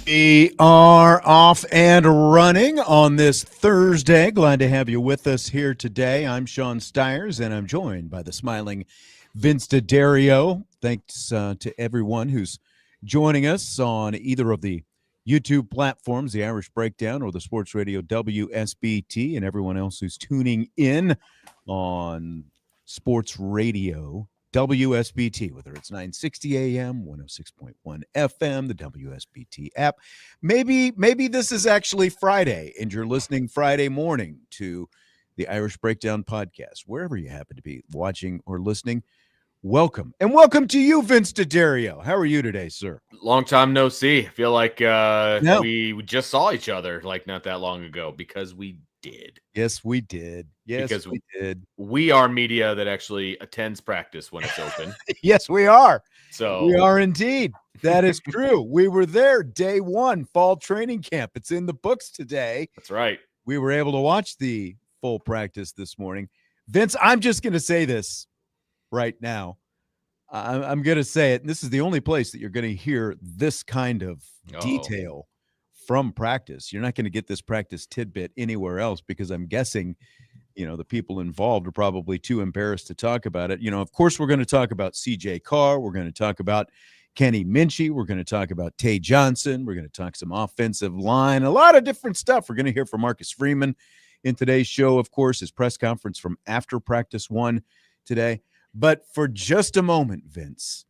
We are off and running on this Thursday. Glad to have you with us here today. I'm Sean Stiers, and I'm joined by the smiling Vince D'Addario. Thanks to everyone who's joining us on either of the YouTube platforms, the Irish Breakdown or the Sports Radio WSBT, and everyone else who's tuning in on Sports Radio WSBT, whether it's 960 AM, 106.1 FM, the WSBT app. Maybe this is actually Friday and you're listening Friday morning to the Irish Breakdown podcast. Wherever you happen to be watching or listening, welcome. And welcome to you, Vince D'Addario. How are you today, sir? Long time no see. I feel like we just saw each other like not that long ago because we did. Yes, we did. Yes, because we did. We are media that actually attends practice when it's open. Yes, we are. So we are indeed. That is true. We were there day one, fall training camp. It's in the books today. That's right. We were able to watch the full practice this morning. Vince, I'm just going to say this right now. I'm going to say it. And this is the only place that you're going to hear this kind of detail from practice. You're not going to get this practice tidbit anywhere else because I'm guessing, the people involved are probably too embarrassed to talk about it. Of course, we're going to talk about CJ Carr. We're going to talk about Kenny Minchey. We're going to talk about Tae Johnson. We're going to talk some offensive line, a lot of different stuff. We're going to hear from Marcus Freeman in today's show, of course, his press conference from after practice one today. But for just a moment, Vince,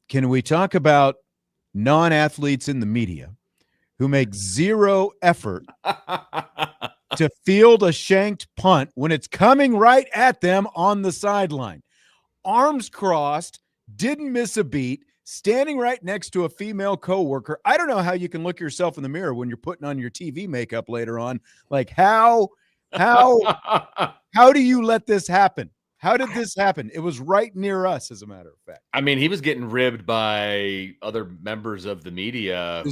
can we talk about non-athletes in the media who make zero effort to field a shanked punt when it's coming right at them on the sideline? Arms crossed, didn't miss a beat, standing right next to a female coworker. I don't know how you can look yourself in the mirror when you're putting on your TV makeup later on. Like, how do you let this happen? How did this happen? It was right near us, as a matter of fact. I mean, he was getting ribbed by other members of the media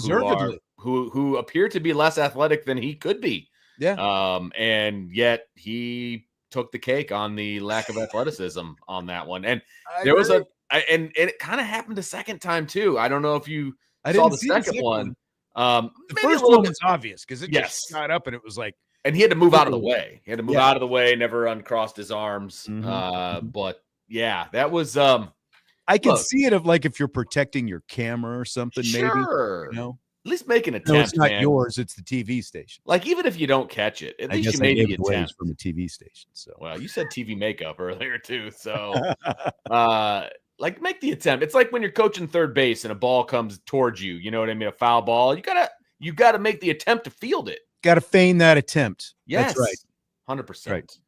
who appear to be less athletic than he could be. Yeah. And yet he took the cake on the lack of athleticism on that one. And and it kind of happened a second time too. I don't know if you saw the second one. The first one was obvious because it just got up and it was like, and he had to move out of the way. He had to move out of the way, never uncrossed his arms. But yeah, that was I can see it of like if you're protecting your camera or something, sure. maybe. At least make an attempt. No, it's not yours, it's the TV station. Like even if you don't catch it, at least you made the attempt from the TV station. So well, you said TV makeup earlier too. So like make the attempt. It's like when you're coaching third base and a ball comes towards you, you know what I mean? A foul ball. You gotta make the attempt to field it. Got to feign that attempt. Yes, that's right. 100%. Right.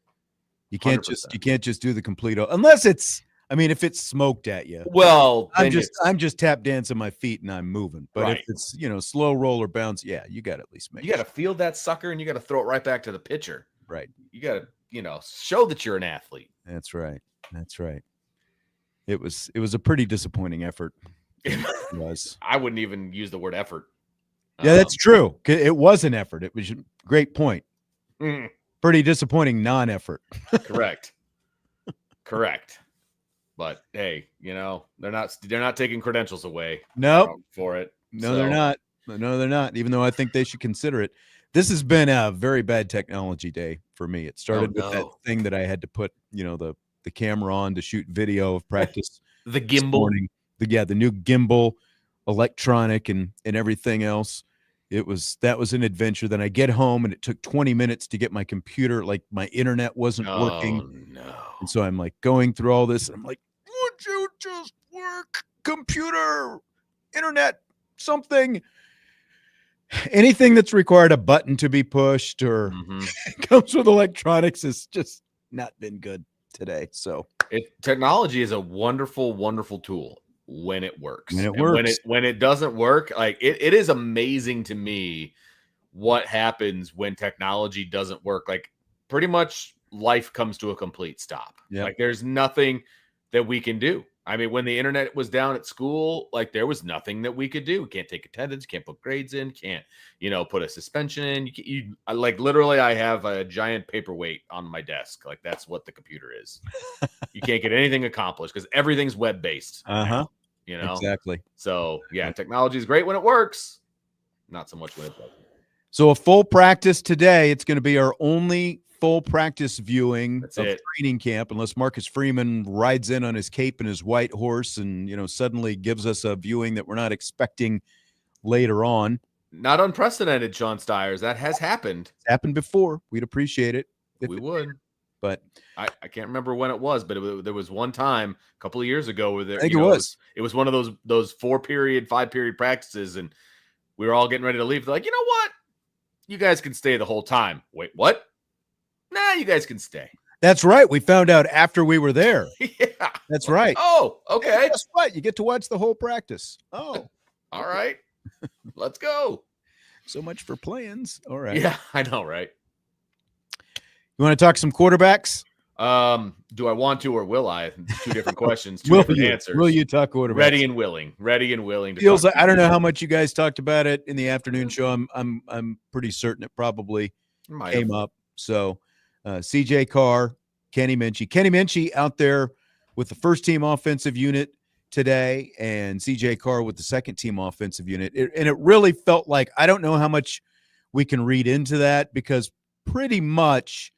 You can't just do the complete unless it's. I mean, if it's smoked at you. Well, I'm just tap dancing my feet and I'm moving. But if it's slow roll or bounce, you got to at least make. You got to field that sucker and you got to throw it right back to the pitcher. Right. You got to show that you're an athlete. That's right. That's right. It was a pretty disappointing effort. It was. I wouldn't even use the word effort. Yeah, that's true. It was an effort. It was a great point. Pretty disappointing non-effort. Correct. But hey, they're not taking credentials away. For it. No, they're not. No, they're not. Even though I think they should consider it. This has been a very bad technology day for me. It started with that thing that I had to put, the camera on to shoot video of practice. The gimbal. The new gimbal, electronic, and everything else. That was an adventure. Then I get home and it took 20 minutes to get my computer, like my internet wasn't working. No. And so I'm like going through all this and I'm like, would you just work? Computer, internet, something. Anything that's required a button to be pushed or comes with electronics has just not been good today. So technology is a wonderful, wonderful tool. When it works. When it doesn't work, like it is amazing to me what happens when technology doesn't work. Like pretty much life comes to a complete stop. Yep. Like there's nothing that we can do. I mean, when the internet was down at school, like there was nothing that we could do. We can't take attendance, can't put grades in, can't, put a suspension in. Like literally I have a giant paperweight on my desk. Like that's what the computer is. You can't get anything accomplished because everything's web-based. Exactly. So yeah, technology is great when it works. not so much when it doesn't. So a full practice today. It's going to be our only full practice viewing That's of it. training camp, unless Marcus Freeman rides in on his cape and his white horse and, suddenly gives us a viewing that we're not expecting later on. Not unprecedented, Sean Stiers. That has happened. It's happened before. We'd appreciate it. We would. But I can't remember when it was, but there was one time a couple of years ago where I think it was one of those 4-period, 5-period practices, and we were all getting ready to leave. They're like, you know what? You guys can stay the whole time. Wait, what? Nah, you guys can stay. That's right. We found out after we were there. Yeah. That's right. Oh, okay. Hey, guess what? You get to watch the whole practice. Oh. All right. Let's go. So much for plans. All right. Yeah, I know, right? You want to talk some quarterbacks? Do I want to or will I? 2 different questions, 2 different answers. Will you talk quarterbacks? Ready and willing. Ready and willing to Feels like, I don't know how much you guys talked about it in the afternoon show. I'm pretty certain it probably came up. So CJ Carr, Kenny Minchey out there with the first team offensive unit today, and CJ Carr with the second team offensive unit. And it really felt like, I don't know how much we can read into that, because pretty much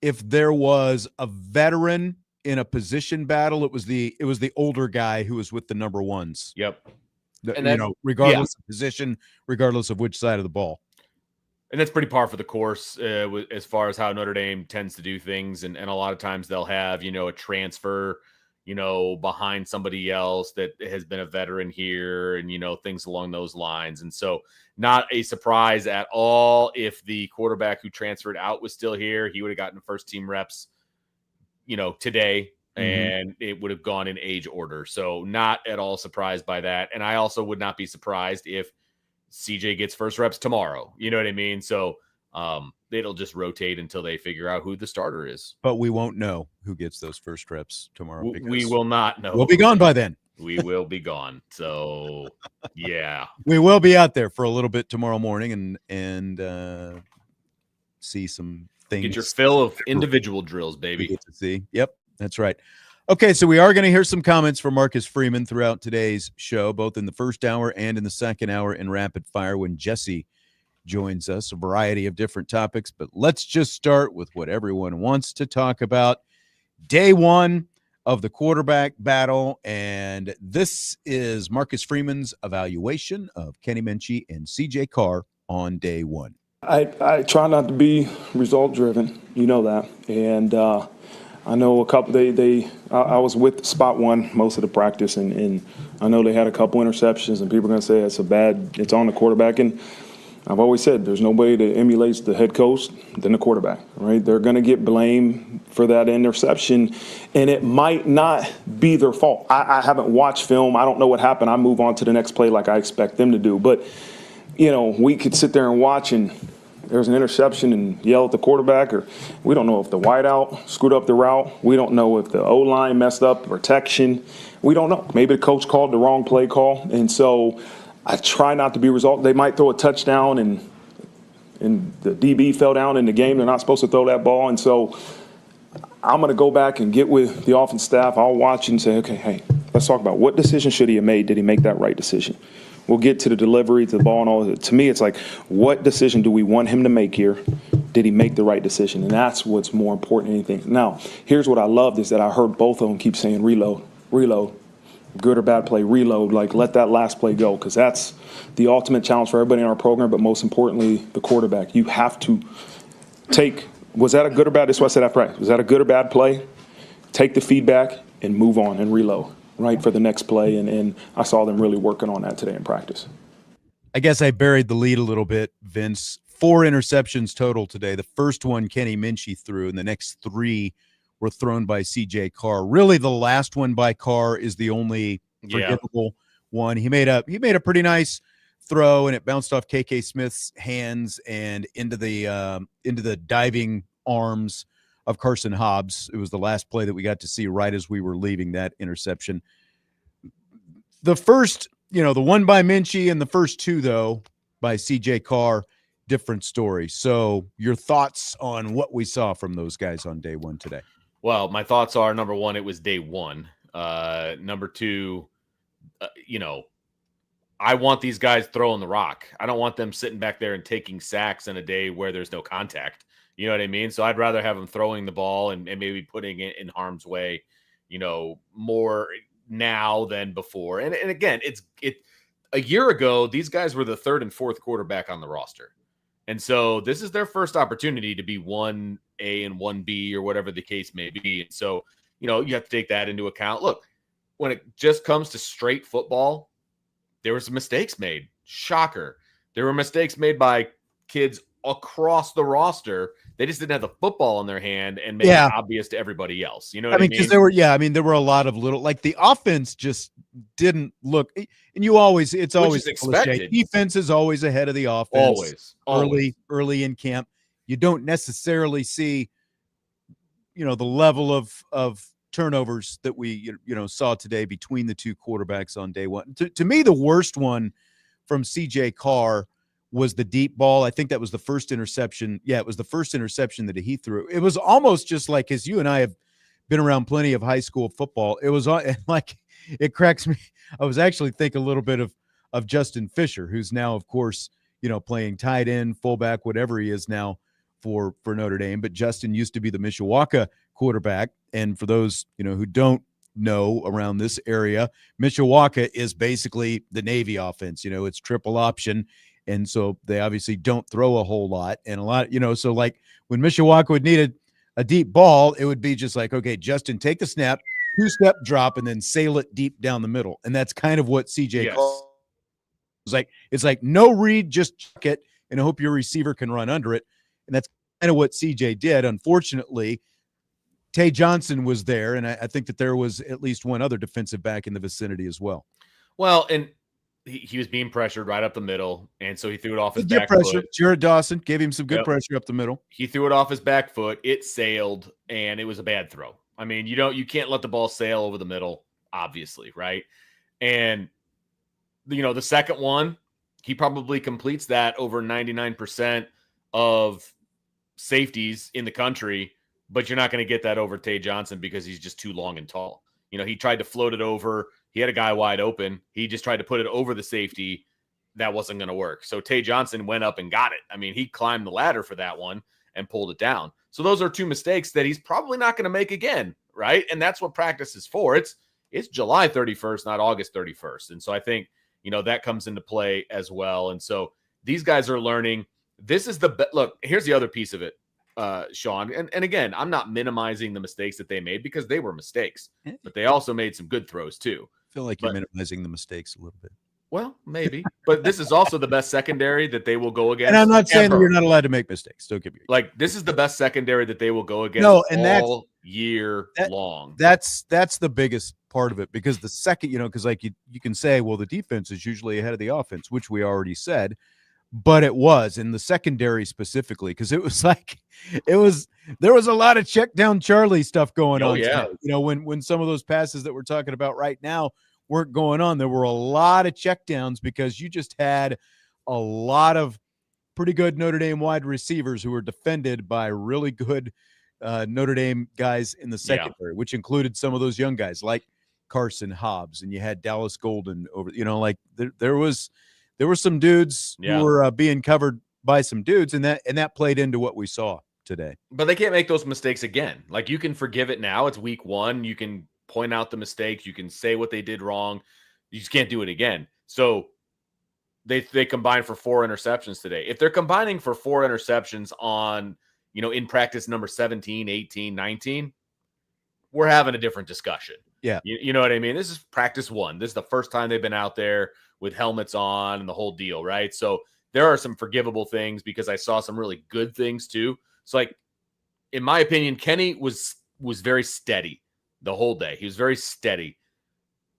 if there was a veteran in a position battle, it was the older guy who was with the number ones. Yep. And regardless of position, regardless of which side of the ball. And that's pretty par for the course as far as how Notre Dame tends to do things. And a lot of times they'll have, a transfer, behind somebody else that has been a veteran here and, things along those lines. And so not a surprise at all if the quarterback who transferred out was still here. He would have gotten first team reps, today, and it would have gone in age order. So not at all surprised by that. And I also would not be surprised if CJ gets first reps tomorrow. You know what I mean? So it'll just rotate until they figure out who the starter is. But we won't know who gets those first reps tomorrow. We will not know. We'll be gone by then. We will be gone. So, yeah. We will be out there for a little bit tomorrow morning and see some things. Get your fill of individual drills, baby. Get to see. Yep, that's right. Okay, so we are going to hear some comments from Marcus Freeman throughout today's show, both in the first hour and in the second hour in Rapid Fire when Jesse joins us. A variety of different topics, but let's just start with what everyone wants to talk about. Day one of the quarterback battle, and this is Marcus Freeman's evaluation of Kenny Minchey and CJ Carr on day one. I try not to be result driven, you know that, and I know a couple. I was with spot one most of the practice, and I know they had a couple interceptions, and people are going to say it's on the quarterback. And I've always said there's nobody that emulates the head coach than the quarterback, right? They're going to get blamed for that interception, and it might not be their fault. I haven't watched film. I don't know what happened. I move on to the next play like I expect them to do. But, we could sit there and watch, and there's an interception and yell at the quarterback, or we don't know if the wideout screwed up the route. We don't know if the O-line messed up the protection. We don't know. Maybe the coach called the wrong play call. And so I try not to be result. They might throw a touchdown and the DB fell down in the game. They're not supposed to throw that ball. And so I'm going to go back and get with the offense staff. I'll watch and say, okay, hey, let's talk about what decision should he have made. Did he make that right decision? We'll get to the delivery, to the ball, and all of it. To me, it's like, what decision do we want him to make here? Did he make the right decision? And that's what's more important than anything. Now, here's what I loved is that I heard both of them keep saying reload, good or bad play, reload. Like, let that last play go, because that's the ultimate challenge for everybody in our program, but most importantly, the quarterback. You have to was that a good or bad? That's what I said after practice. Was that a good or bad play? Take the feedback and move on and reload. Right, for the next play, and I saw them really working on that today in practice. I guess I buried the lead a little bit, Vince. 4 interceptions total today. The first one Kenny Minchey threw, and the next 3 were thrown by CJ Carr. Really, the last one by Carr is the only forgivable one. He made a pretty nice throw, and it bounced off KK Smith's hands and into the diving arms of Carson Hobbs. It was the last play that we got to see right as we were leaving that interception. The first, the one by Minchey and the first 2, though, by CJ Carr, different story. So your thoughts on what we saw from those guys on day one today? Well, my thoughts are, number one, it was day one. Number two, I want these guys throwing the rock. I don't want them sitting back there and taking sacks in a day where there's no contact. You know what I mean? So I'd rather have them throwing the ball and maybe putting it in harm's way, more now than before. And again, a year ago, these guys were the third and fourth quarterback on the roster. And so this is their first opportunity to be 1A and 1B or whatever the case may be. And so, you have to take that into account. Look, when it just comes to straight football, there were some mistakes made. Shocker. There were mistakes made by kids across the roster. They just didn't have the football in their hand and made it obvious to everybody else. You know what I mean? Because there were a lot of little, like the offense just didn't look, and it's always expected. Defense is always ahead of the offense. Always. Early in camp. You don't necessarily see, the level of turnovers that we saw today between the two quarterbacks on day one. To me, the worst one from CJ Carr was the deep ball. I think that was the first interception. Yeah, it was the first interception that he threw. It was almost just like, as you and I have been around plenty of high school football, it was like, it cracks me. I was actually thinking a little bit of Justin Fisher, who's now, of course, playing tight end, fullback, whatever he is now for Notre Dame. But Justin used to be the Mishawaka quarterback. And for those, who don't know around this area, Mishawaka is basically the Navy offense. It's triple option. And so they obviously don't throw a whole lot. And a lot, so like when Mishawaka would need a deep ball, it would be just like, okay, Justin, take the snap, 2-step drop, and then sail it deep down the middle. And that's kind of what CJ calls. It's like no read, just chuck it and hope your receiver can run under it. And that's kind of what CJ did. Unfortunately, Tae Johnson was there, and I think that there was at least one other defensive back in the vicinity as well. Well, and he was being pressured right up the middle, and so he threw it off his back foot. Jared Dawson gave him some good pressure up the middle. He threw it off his back foot. It sailed, and it was a bad throw. I mean, you can't let the ball sail over the middle, obviously, right? And the second one, he probably completes that over 99% of safeties in the country, but you're not going to get that over Tae Johnson because he's just too long and tall. He tried to float it over. He had a guy wide open. He just tried to put it over the safety. That wasn't going to work. So Tae Johnson went up and got it. I mean, he climbed the ladder for that one and pulled it down. So those are two mistakes that he's probably not going to make again, right? And that's what practice is for. It's July 31st, not August 31st. And so I think, that comes into play as well. And so these guys are learning. This is look, here's the other piece of it, Sean. And again, I'm not minimizing the mistakes that they made because they were mistakes, but they also made some good throws too. I feel like you're minimizing the mistakes a little bit. Well, maybe, but this is also the best secondary that they will go against. And I'm not saying that you're not allowed to make mistakes. Don't get me wrong. Like, this is the best secondary that they will go against all year long. That's the biggest part of it, because the second, because like you can say, well, the defense is usually ahead of the offense, which we already said, but it was in the secondary specifically, because it was like there was a lot of check down Charlie stuff going on. Yeah. Today. When some of those passes that we're talking about right now weren't going on, there were a lot of checkdowns because you just had a lot of pretty good Notre Dame wide receivers who were defended by really good Notre Dame guys in the secondary, which included some of those young guys like Carson Hobbs, and you had Dallas Golden over, there were some dudes who were being covered by some dudes, and that played into what we saw today. But they can't make those mistakes again. Like, you can forgive it now. It's week one. You can point out the mistakes. You can say what they did wrong. You just can't do it again. So they combined for 4 interceptions today. If they're combining for 4 interceptions on, in practice number 17, 18, 19, we're having a different discussion. Yeah. You know what I mean? This is practice 1. This is the first time they've been out there with helmets on and the whole deal, right? So there are some forgivable things because I saw some really good things too. So, like, in my opinion, Kenny was very steady the whole day. He was very steady.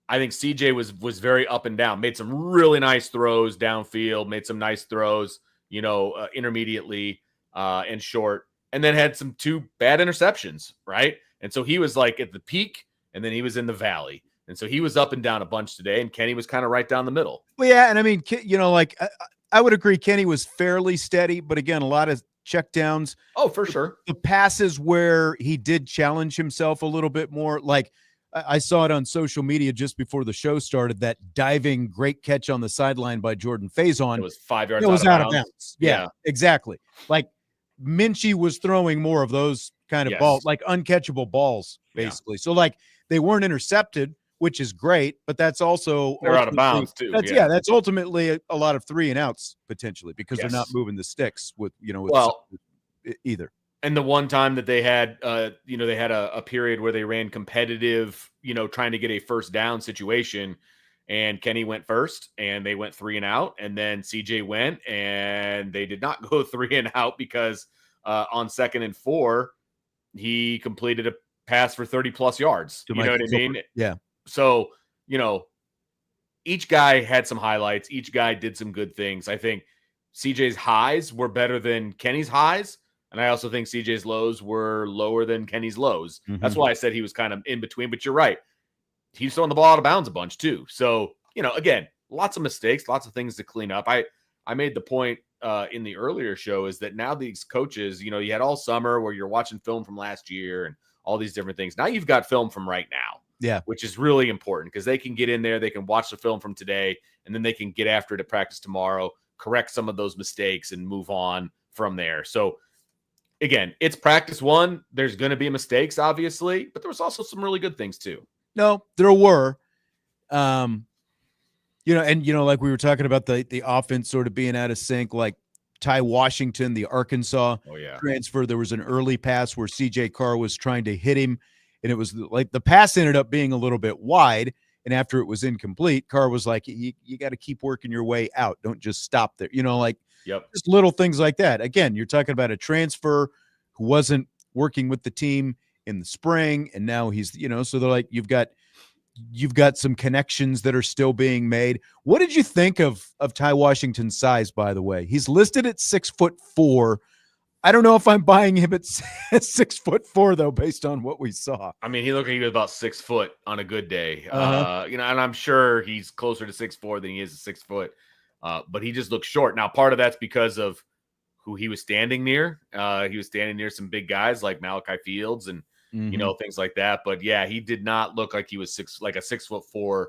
I think CJ was very up and down, made some really nice throws downfield, made some nice throws, intermediately and short, and then had 2 bad interceptions, right? And so he was like at the peak, and then he was in the valley. And so he was up and down a bunch today, and Kenny was kind of right down the middle. Well, yeah, and I mean, I would agree Kenny was fairly steady, but again, a lot of checkdowns. Oh, for sure. The passes where he did challenge himself a little bit more, like I saw it on social media just before the show started, that diving great catch on the sideline by Jordan Faison. It was 5 yards It was out of bounds. Yeah, exactly. Like Minchey was throwing more of those kind of balls, like uncatchable balls, basically. So like they weren't intercepted, which is great, but that's also they're out of bounds too. That's ultimately a lot of 3 and outs potentially, because they're not moving the sticks with either. And the one time that they had, they had a period where they ran competitive, trying to get a first down situation, and Kenny went first and they went 3 and out, and then CJ went and they did not go 3 and out because on 2nd and 4, he completed a pass for 30 plus yards. You know what I mean? Yeah. So, each guy had some highlights. Each guy did some good things. I think CJ's highs were better than Kenny's highs. And I also think CJ's lows were lower than Kenny's lows. Mm-hmm. That's why I said he was kind of in between. But you're right. He's throwing the ball out of bounds a bunch too. So, again, lots of mistakes, lots of things to clean up. I made the point in the earlier show is that now these coaches, you had all summer where you're watching film from last year and all these different things. Now you've got film from right now. Yeah. Which is really important because they can get in there, they can watch the film from today, and then they can get after it at practice tomorrow, correct some of those mistakes, and move on from there. So, again, it's practice 1. There's going to be mistakes, obviously, but there was also some really good things too. No, there were. Like we were talking about the offense sort of being out of sync, like Ty Washington, the Arkansas transfer. There was an early pass where CJ Carr was trying to hit him, and it was like the pass ended up being a little bit wide. And after it was incomplete, Carr was like, you got to keep working your way out. Don't just stop there. Just little things like that. Again, you're talking about a transfer who wasn't working with the team in the spring, and now he's, so they're like, you've got some connections that are still being made. What did you think of Ty Washington's size, by the way? He's listed at 6'4". I don't know if I'm buying him at 6'4", though, based on what we saw. I mean, he looked like he was about 6 foot on a good day. And I'm sure he's closer to 6'4" than he is 6 foot. But he just looks short. Now, part of that's because of who he was standing near. He was standing near some big guys like Malachi Fields and, things like that. But yeah, he did not look like he was a 6'4"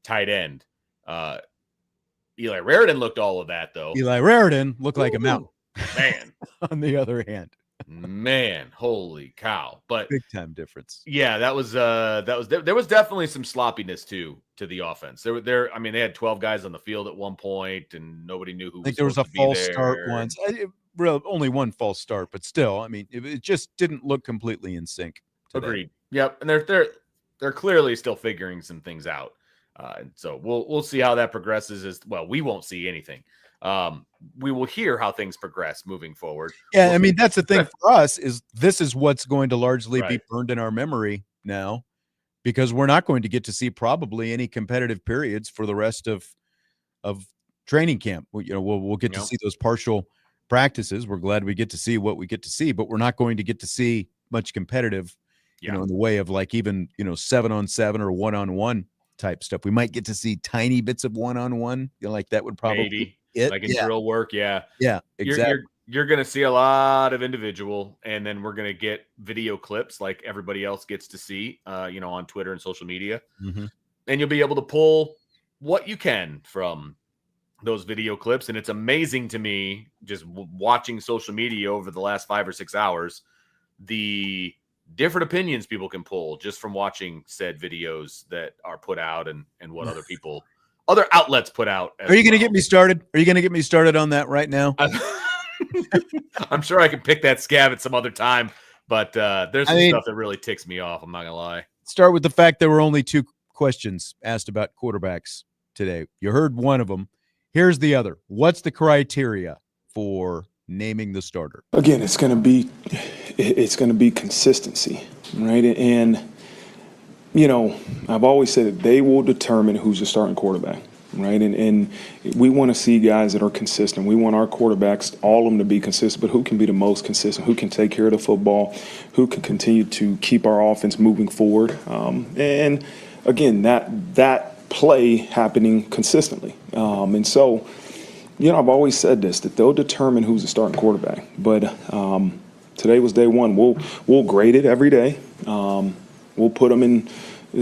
tight end. Eli Raridan looked all of that, though. Eli Raridan looked like a mountain. Man. On the other hand. Man, holy cow. But big time difference. Yeah, there was definitely some sloppiness to the offense. They had 12 guys on the field at one point and nobody knew who. I think there was a false start once. Only one false start, but still, it just didn't look completely in sync today. Agreed. Yep, and they're clearly still figuring some things out. And so we'll see how that progresses. As well, we won't see anything. We will hear how things progress moving forward. Yeah, that's the thing for us is this is what's going to largely be burned in our memory now, because we're not going to get to see probably any competitive periods for the rest of training camp. We'll get to see those partial practices. We're glad we get to see what we get to see, but we're not going to get to see much competitive, in the way of like even 7-on-7 or 1-on-1 type stuff. We might get to see tiny bits of 1-on-1. Like that would probably like in drill work. Yeah, exactly. You're going to see a lot of individual, and then we're going to get video clips like everybody else gets to see, on Twitter and social media. Mm-hmm. And you'll be able to pull what you can from those video clips. And it's amazing to me just watching social media over the last 5 or 6 hours, the different opinions people can pull just from watching said videos that are put out and what other outlets put out. Are you going to get me started? Are you going to get me started on that right now? I'm sure I can pick that scab at some other time, but there's some stuff that really ticks me off. I'm not going to lie. Start with the fact there were only 2 questions asked about quarterbacks today. You heard one of them. Here's the other. What's the criteria for naming the starter? Again, it's going to be consistency, right? And I've always said that they will determine who's the starting quarterback, right? And we want to see guys that are consistent. We want our quarterbacks, all of them, to be consistent, but who can be the most consistent? Who can take care of the football? Who can continue to keep our offense moving forward? And again, that play happening consistently. And so, I've always said this, that they'll determine who's the starting quarterback. But today was day one. We'll grade it every day. We'll put them in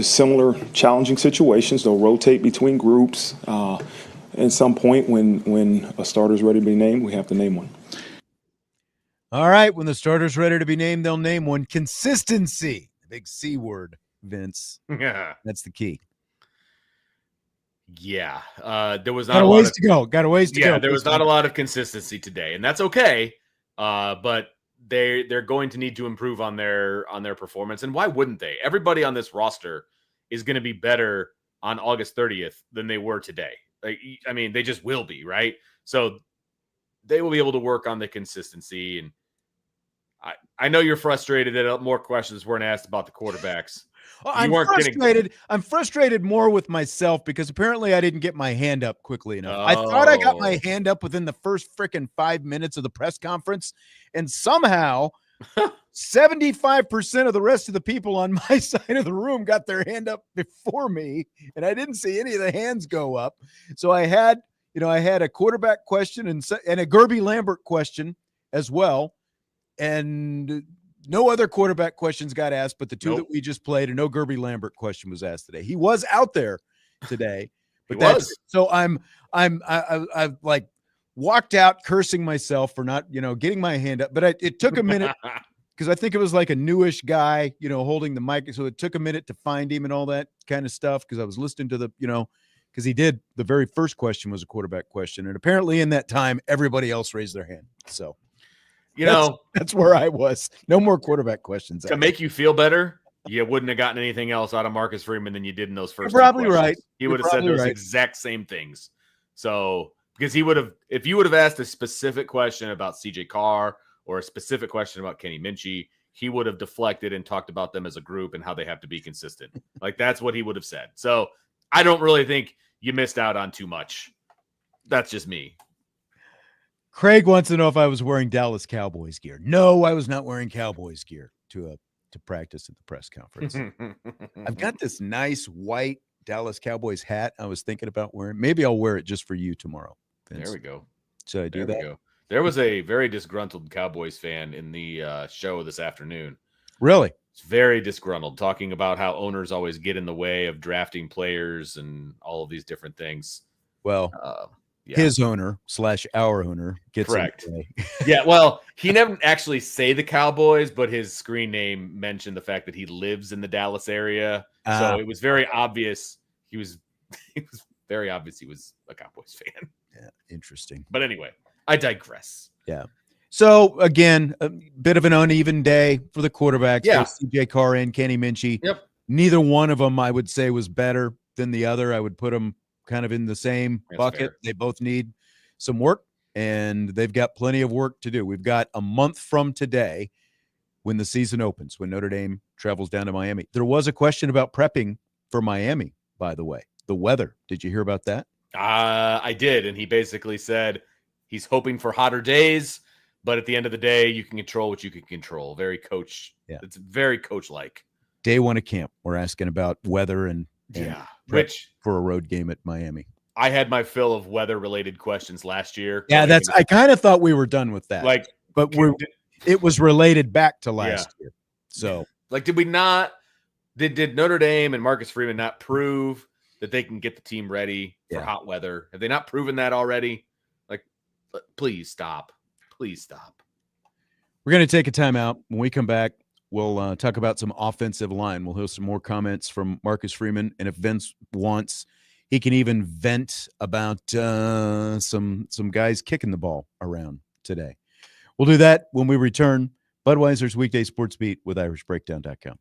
similar challenging situations. They'll rotate between groups. At some point, when a starter's ready to be named, we have to name one. All right. When the starter's ready to be named, they'll name one. Consistency. The big C word, Vince. Yeah. That's the key. Yeah. There was not Got a a lot ways of to go. Got a ways to go. Yeah, there was not a lot of consistency today, and that's okay. But they're going to need to improve on their performance. And why wouldn't they? Everybody on this roster is going to be better on August 30th than they were today. Like, I mean, they just will be, right? So they will be able to work on the consistency. And I know you're frustrated that more questions weren't asked about the quarterbacks. Oh, I'm frustrated more with myself because apparently I didn't get my hand up quickly enough. I thought I got my hand up within the first freaking 5 minutes of the press conference, and somehow 75% of the rest of the people on my side of the room got their hand up before me, and I didn't see any of the hands go up. So I had a quarterback question and a Gerby Lambert question as well, and no other quarterback questions got asked, but the two that we just played, and no Gerby Lambert question was asked today. He was out there today, but so I've like walked out cursing myself for not, getting my hand up. But it took a minute because I think it was like a newish guy, holding the mic. So it took a minute to find him and all that kind of stuff because I was listening to because the very first question was a quarterback question, and apparently in that time everybody else raised their hand. So. That's where I was. No more quarterback questions. To make you feel better, you wouldn't have gotten anything else out of Marcus Freeman than you did in those first. You're probably questions. right. He would have said those exact same things. So because if you would have asked a specific question about CJ Carr or a specific question about Kenny Minchey, he would have deflected and talked about them as a group and how they have to be consistent. Like that's what he would have said. So I don't really think you missed out on too much. That's just me. Craig wants to know if I was wearing Dallas Cowboys gear. No, I was not wearing Cowboys gear to practice at the press conference. I've got this nice white Dallas Cowboys hat I was thinking about wearing. Maybe I'll wear it just for you tomorrow, Vince. There we go. Should I do that? Go. There was a very disgruntled Cowboys fan in the show this afternoon. Really? It's very disgruntled, talking about how owners always get in the way of drafting players and all of these different things. Well, his owner / our owner gets correct. In the way. Yeah, well, he never actually say the Cowboys, but his screen name mentioned the fact that he lives in the Dallas area. So it was very obvious. It was very obvious he was a Cowboys fan. Yeah, interesting. But anyway, I digress. Yeah. So again, a bit of an uneven day for the quarterbacks. Yeah. CJ Carr and Kenny Minchey. Yep. Neither one of them I would say was better than the other. I would put them kind of in the same bucket. Fair. They both need some work, and they've got plenty of work to do. We've got a month from today when the season opens, when Notre Dame travels down to Miami. There was a question about prepping for Miami, by the way. The weather. Did you hear about that? I did, and he basically said he's hoping for hotter days, but at the end of the day, you can control what you can control. Very coach. Yeah. It's very coach-like. Day one of camp, we're asking about weather and which for a road game at Miami. I had my fill of weather-related questions last year. Yeah, I kind of thought we were done with that. But it was related back to last year. So, did Notre Dame and Marcus Freeman not prove that they can get the team ready for hot weather? Have they not proven that already? Please stop. Please stop. We're going to take a timeout. When we come back, we'll talk about some offensive line. We'll hear some more comments from Marcus Freeman. And if Vince wants, he can even vent about some guys kicking the ball around today. We'll do that when we return. Budweiser's Weekday Sports Beat with IrishBreakdown.com.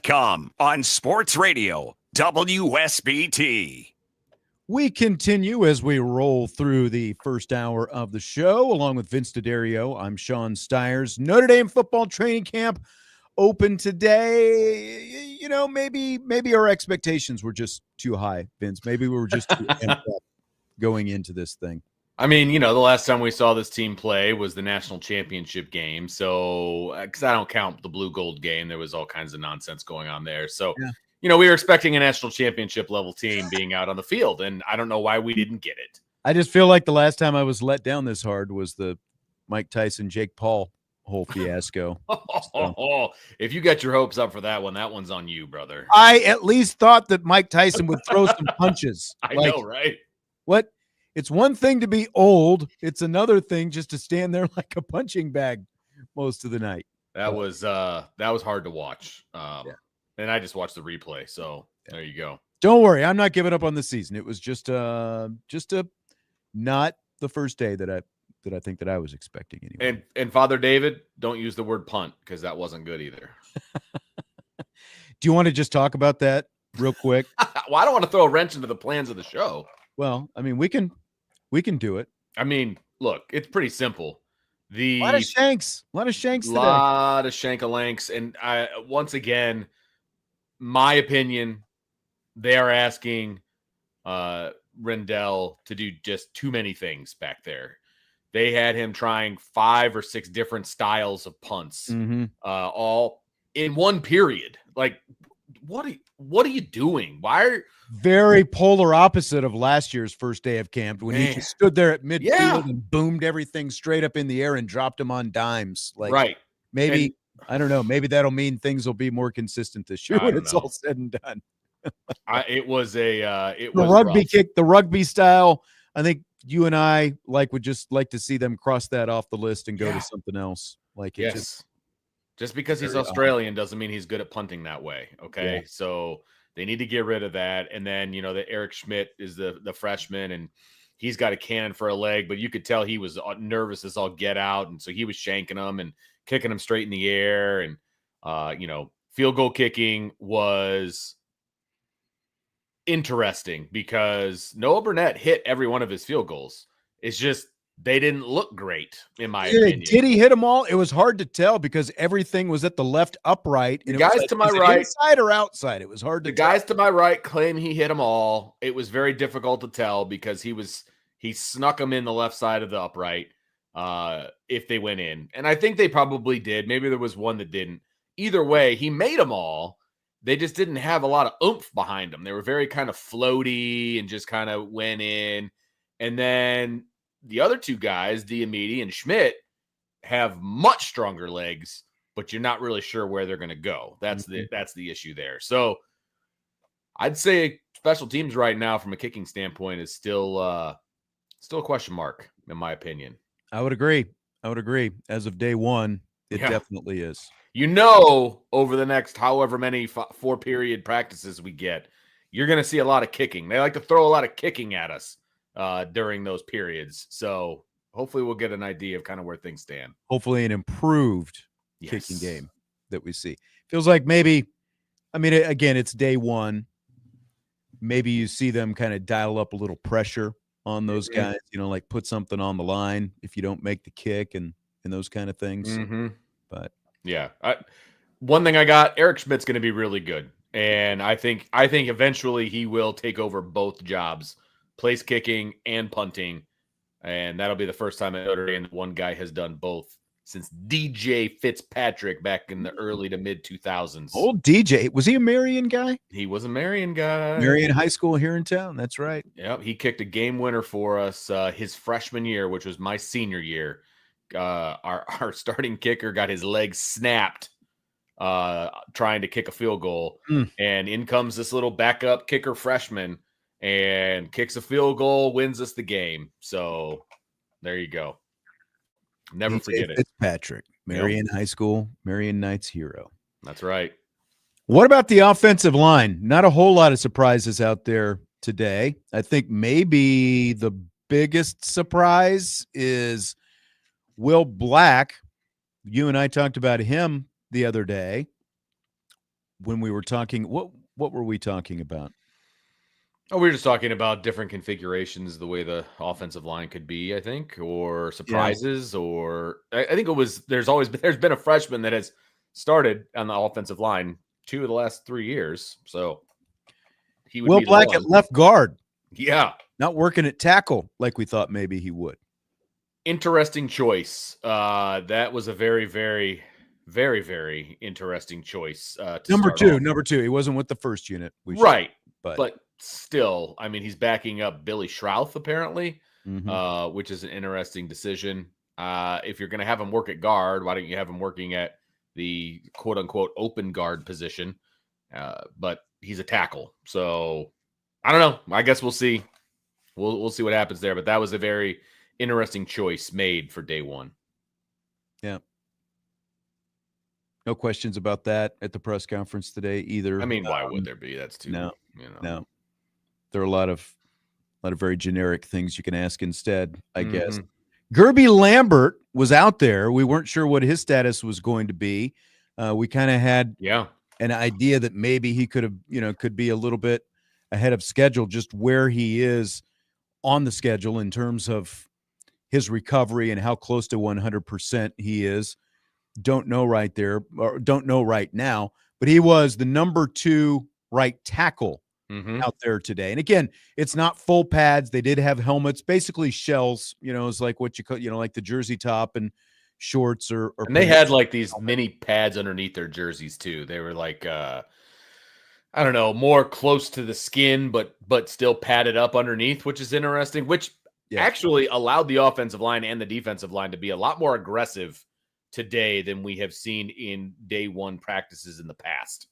Come on Sports Radio, WSBT. We continue as we roll through the first hour of the show, along with Vince D'Addario. I'm Sean Stiers. Notre Dame football training camp open today. You know, maybe our expectations were just too high, Vince. Maybe we were just too amped up going into this thing. I mean, you know, the last time we saw this team play was the national championship game. So, because I don't count the blue gold game, there was all kinds of nonsense going on there. So, you know, we were expecting a national championship level team being out on the field, and I don't know why we didn't get it. I just feel like the last time I was let down this hard was the Mike Tyson, Jake Paul whole fiasco. So. If you got your hopes up for that one's on you, brother. I at least thought that Mike Tyson would throw some punches. I know, right? What? It's one thing to be old. It's another thing just to stand there like a punching bag most of the night. That was hard to watch. And I just watched the replay. So there you go. Don't worry. I'm not giving up on the season. It was just not the first day that I think that I was expecting anyway. And Father David, don't use the word punt because that wasn't good either. Do you want to just talk about that real quick? Well, I don't want to throw a wrench into the plans of the show. Well, I mean, we can do it. I mean, look, it's pretty simple. A lot of shanks today. A lot of shank-a-lanks. And once again, my opinion, they are asking Rendell to do just too many things back there. They had him trying 5 or 6 different styles of punts, all in one period. Like, what are you doing? Why are very polar opposite of last year's first day of camp when he just stood there at midfield and boomed everything straight up in the air and dropped them on dimes. Like, right. Maybe, I don't know. Maybe that'll mean things will be more consistent this year when it's all said and done. The rugby rough. kick, the rugby style. I think you and I would just like to see them cross that off the list and go to something else. Like, just because he's Australian doesn't mean he's good at punting that way. Okay. Yeah. So they need to get rid of that. And then, you know, the Eric Schmidt is the freshman and he's got a cannon for a leg, but you could tell he was nervous as all get out. And so he was shanking them and kicking them straight in the air. And, you know, field goal kicking was interesting because Noah Burnett hit every one of his field goals. It's just, they didn't look great, in my opinion. Did he hit them all? It was hard to tell because everything was at the left uprite. And the guys to my right, inside or outside, it was hard to tell. The guys to my right claim he hit them all. It was very difficult to tell because he snuck them in the left side of the upright if they went in. And I think they probably did. Maybe there was one that didn't. Either way, he made them all. They just didn't have a lot of oomph behind them. They were very kind of floaty and just kind of went in. And then the other two guys, Diomede and Schmidt, have much stronger legs, but you're not really sure where they're going to go. That's the issue there. So I'd say special teams right now from a kicking standpoint is still a question mark, in my opinion. I would agree. As of day one, it definitely is. You know, over the next however many 4-period practices we get, you're going to see a lot of kicking. They like to throw a lot of kicking at us during those periods. So hopefully we'll get an idea of kind of where things stand. Hopefully an improved kicking game that we see. Feels like maybe, I mean, again, it's day one. Maybe you see them kind of dial up a little pressure on those guys, you know, like put something on the line if you don't make the kick and those kind of things. But yeah, one thing I got, Eric Schmidt's going to be really good. And I think eventually he will take over both jobs, place kicking and punting. And that'll be the first time at Notre Dame that one guy has done both since DJ Fitzpatrick back in the early to mid 2000s. Old DJ. Was he a Marion guy? He was a Marion guy. Marion High School here in town. That's right. Yep. He kicked a game winner for us his freshman year, which was my senior year. Our starting kicker got his leg snapped trying to kick a field goal. And in comes this little backup kicker freshman and kicks a field goal, wins us the game. So there you go. Never forget it. Fitzpatrick, Marion High School, Marion Knights hero. That's right. What about the offensive line? Not a whole lot of surprises out there today. I think maybe the biggest surprise is Will Black. You and I talked about him the other day. when we were talking. What were we talking about? Oh, we were just talking about different configurations, the way the offensive line could be, I think, or surprises, or I think it was. There's been a freshman that has started on the offensive line 2 of the last 3 years, so he would Will be the Black one. at left guard, Yeah, not working at tackle like we thought maybe he would. interesting choice. That was a very, very, very, very interesting choice. To Number start two, off. number two. He wasn't with the first unit, Right, but but still, I mean, he's backing up Billy Schrouth apparently, which is an interesting decision. If you're going to have him work at guard, why don't you have him working at the quote unquote open guard position? But he's a tackle, so I don't know. I guess we'll see. We'll see what happens there. But that was a very interesting choice made for day one. Yeah. No questions about that at the press conference today either. I mean, why would there be? That's too no. No. There are a lot of very generic things you can ask instead, I guess. Gerby Lambert was out there. We weren't sure what his status was going to be. We kind of had an idea that maybe he could have, could be a little bit ahead of schedule, just where he is on the schedule in terms of his recovery and how close to 100% he is. Don't know right there, or don't know right now, but he was the number 2 right tackle out there today. And again, it's not full pads. They did have helmets, basically shells, it's like what you call, like the jersey top and shorts or and they had like these mini pads underneath their jerseys too. They were like, I don't know, more close to the skin, but still padded up underneath, which is interesting, which actually allowed the offensive line and the defensive line to be a lot more aggressive today than we have seen in day one practices in the past.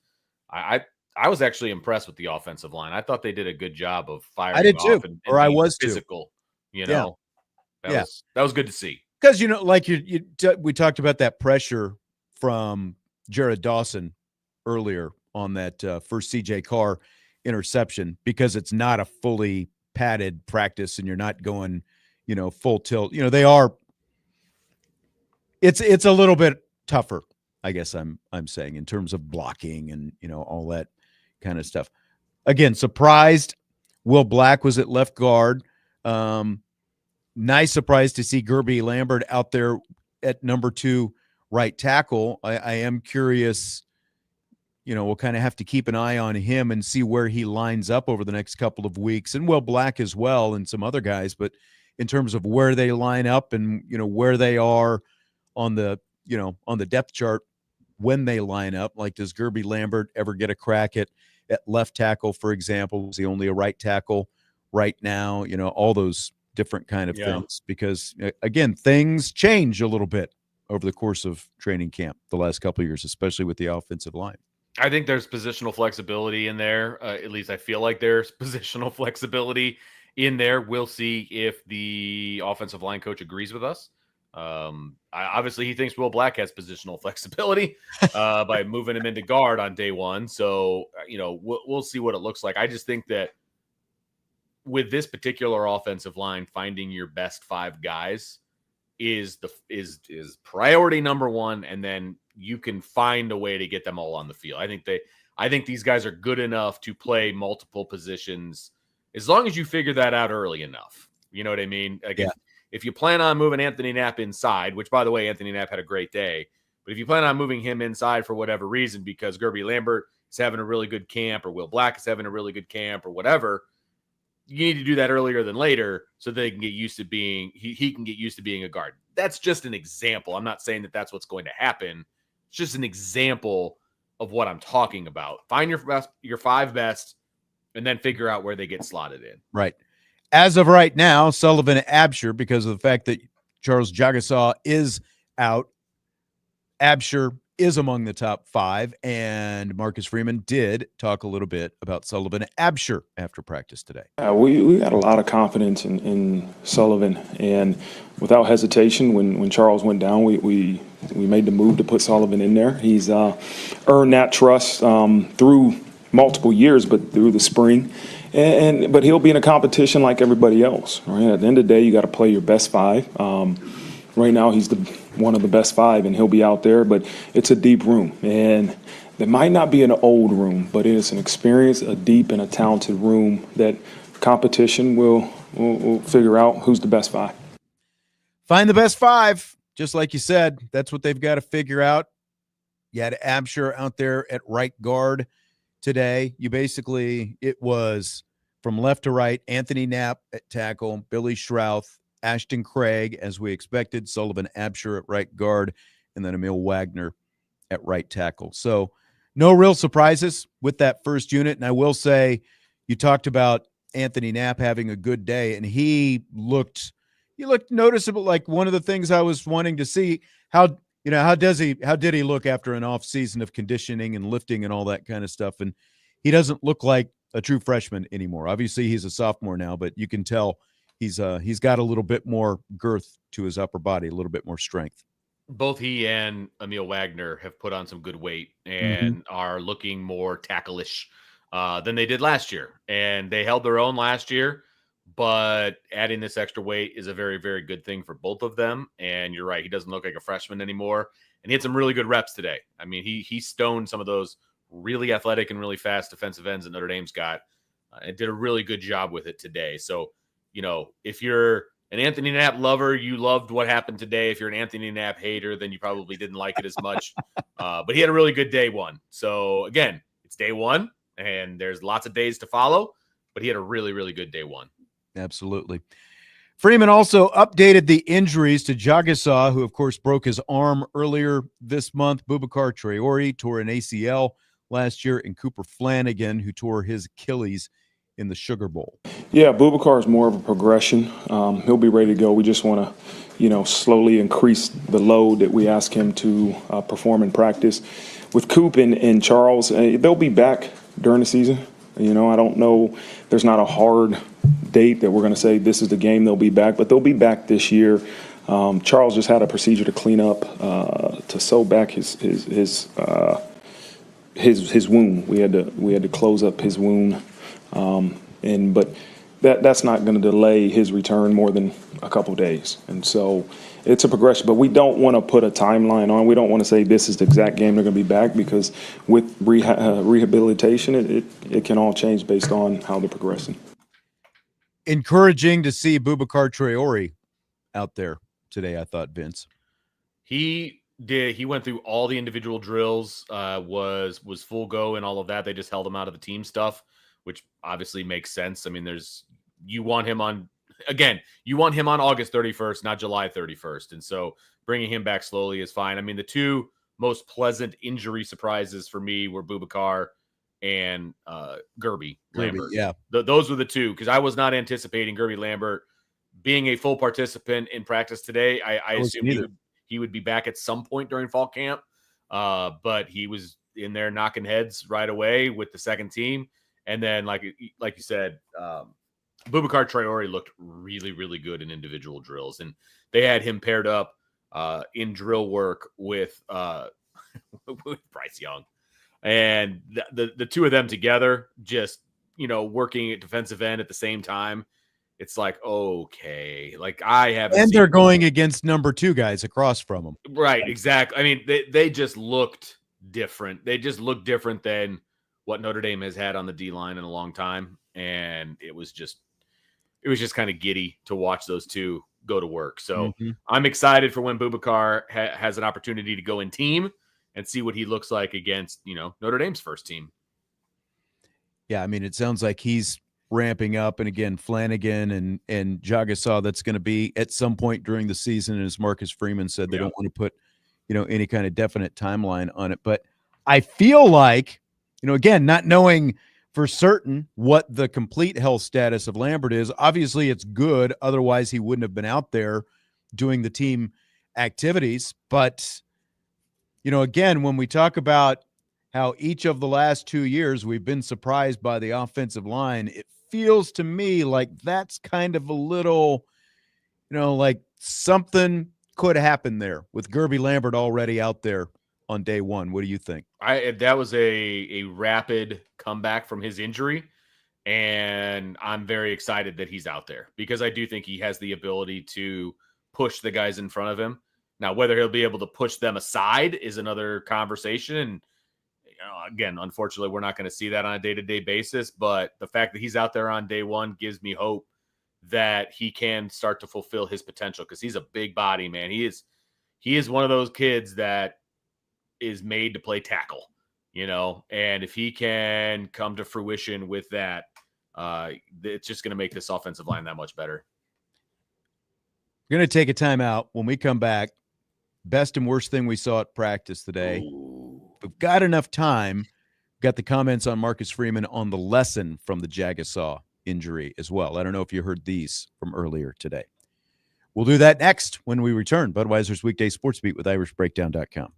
I was actually impressed with the offensive line. I thought they did a good job of firing. I did off too, and or I was physical. Too. That was good to see. Because like we talked about that pressure from Jared Dawson earlier on that first CJ Carr interception, because it's not a fully padded practice and you're not going, full tilt. They are. It's a little bit tougher, I guess I'm saying, in terms of blocking and all that kind of stuff. Again, surprised Will Black was at left guard. Nice surprise to see Gerby Lambert out there at number 2 right tackle. I am curious, we'll kind of have to keep an eye on him and see where he lines up over the next couple of weeks, and Will Black as well, and some other guys. But in terms of where they line up and where they are on the depth chart when they line up, like does Gerby Lambert ever get a crack at left tackle, for example? Is he only a right tackle right now? All those different kind of things, because again, things change a little bit over the course of training camp the last couple of years, especially with the offensive line. I think there's positional flexibility in there. At least I feel like there's positional flexibility in there. We'll see if the offensive line coach agrees with us. Obviously he thinks Will Black has positional flexibility by moving him into guard on day one. So, we'll see what it looks like. I just think that with this particular offensive line, finding your best 5 guys is priority number 1. And then you can find a way to get them all on the field. I think these guys are good enough to play multiple positions as long as you figure that out early enough. You know what I mean? Again, if you plan on moving Anthony Knapp inside, which, by the way, Anthony Knapp had a great day, but if you plan on moving him inside for whatever reason, because Gerby Lambert is having a really good camp or Will Black is having a really good camp or whatever, you need to do that earlier than later so they can get used to being he can get used to being a guard. That's just an example. I'm not saying that that's what's going to happen. It's just an example of what I'm talking about. Find your 5 best, and then figure out where they get slotted in. Right. As of right now, Sullivan Absher, because of the fact that Charles Jagasaw is out, Absher is among the top 5, and Marcus Freeman did talk a little bit about Sullivan Absher after practice today. We got a lot of confidence in Sullivan, and without hesitation, when Charles went down, we made the move to put Sullivan in there. He's earned that trust through multiple years, but through the spring. But he'll be in a competition like everybody else. Right? At the end of the day, you got to play your best 5. Right now, he's one of the best 5, and he'll be out there. But it's a deep room, and that might not be an old room, but it is an experience, a deep and a talented room that competition will figure out who's the best 5. Find the best 5, just like you said. That's what they've got to figure out. You had Absher out there at right guard today. It was from left to right, Anthony Knapp at tackle, Billy Schrouth, Ashton Craig, as we expected, Sullivan Absher at right guard, and then Emil Wagner at right tackle. So no real surprises with that first unit. And I will say, you talked about Anthony Knapp having a good day, and he looked noticeable. Like one of the things I was wanting to see, how did he look after an off season of conditioning and lifting and all that kind of stuff. And he doesn't look like a true freshman anymore. Obviously he's a sophomore now, but you can tell he's got a little bit more girth to his upper body, a little bit more strength. Both he and Emil Wagner have put on some good weight and are looking more tackle-ish than they did last year. And they held their own last year, but adding this extra weight is a very, very good thing for both of them. And you're right, he doesn't look like a freshman anymore. And he had some really good reps today. I mean, he stoned some of those really athletic and really fast defensive ends that Notre Dame's got and did a really good job with it today. So, if you're an Anthony Knapp lover, you loved what happened today. If you're an Anthony Knapp hater, then you probably didn't like it as much. But he had a really good day one. So, again, it's day one, and there's lots of days to follow. But he had a really, really good day one. Absolutely. Freeman also updated the injuries to Jagasaw, who, of course, broke his arm earlier this month. Boubacar Traore tore an ACL last year, and Cooper Flanagan, who tore his Achilles in the Sugar Bowl. Yeah, Boubacar is more of a progression. He'll be ready to go. We just want to, slowly increase the load that we ask him to perform in practice. With Coop and Charles, they'll be back during the season. I don't know. There's not a hard date that we're going to say this is the game they'll be back, but they'll be back this year. Charles just had a procedure to clean up, to sew back his wound. We had to close up his wound, but that's not going to delay his return more than a couple days. And so it's a progression, but we don't want to put a timeline on. We don't want to say this is the exact game they're going to be back, because with rehabilitation, it can all change based on how they're progressing. Encouraging to see Boubacar Traore out there today, I thought, Vince. He did. He went through all the individual drills, was full go and all of that. They just held him out of the team stuff, which obviously makes sense. I mean, you want him on August 31st, not July 31st. And so bringing him back slowly is fine. I mean, the two most pleasant injury surprises for me were Boubacar and Gerby Lambert. Yeah. Those were the two, because I was not anticipating Gerby Lambert being a full participant in practice today. I assumed he would be back at some point during fall camp, but he was in there knocking heads right away with the second team. And then, like you said, Boubacar Traore looked really, really good in individual drills, and they had him paired up in drill work with Bryce Young, and the two of them together, just working at defensive end at the same time. It's like, okay, like I haven't. And they're going against number 2 guys across from them. Right, exactly. I mean, they just looked different. They just looked different than what Notre Dame has had on the D-line in a long time. And it was just kind of giddy to watch those two go to work. So I'm excited for when Boubacar has an opportunity to go in team and see what he looks like against, Notre Dame's first team. Yeah, I mean, it sounds like he's ramping up. And again, Flanagan and Jagasaw, that's going to be at some point during the season. And as Marcus Freeman said, they don't want to put, any kind of definite timeline on it. But I feel like, again, not knowing for certain what the complete health status of Lambert is, obviously it's good. Otherwise, he wouldn't have been out there doing the team activities. But, again, when we talk about how each of the last 2 years we've been surprised by the offensive line, it feels to me like that's kind of a little, like something could happen there with Gerby Lambert already out there on day one. What do you think? That was a rapid comeback from his injury, and I'm very excited that he's out there, because I do think he has the ability to push the guys in front of him. Now, whether he'll be able to push them aside is another conversation. And again, unfortunately, we're not going to see that on a day-to-day basis. But the fact that he's out there on day one gives me hope that he can start to fulfill his potential, because he's a big body, man. He is one of those kids that is made to play tackle, and if he can come to fruition with that, it's just going to make this offensive line that much better. We're going to take a timeout. When we come back, best and worst thing we saw at practice today. Ooh. If we've got enough time, got the comments on Marcus Freeman on the lesson from the Jagasaw injury as well. I don't know if you heard these from earlier today. We'll do that next when we return. Budweiser's Weekday Sports Beat with IrishBreakdown.com.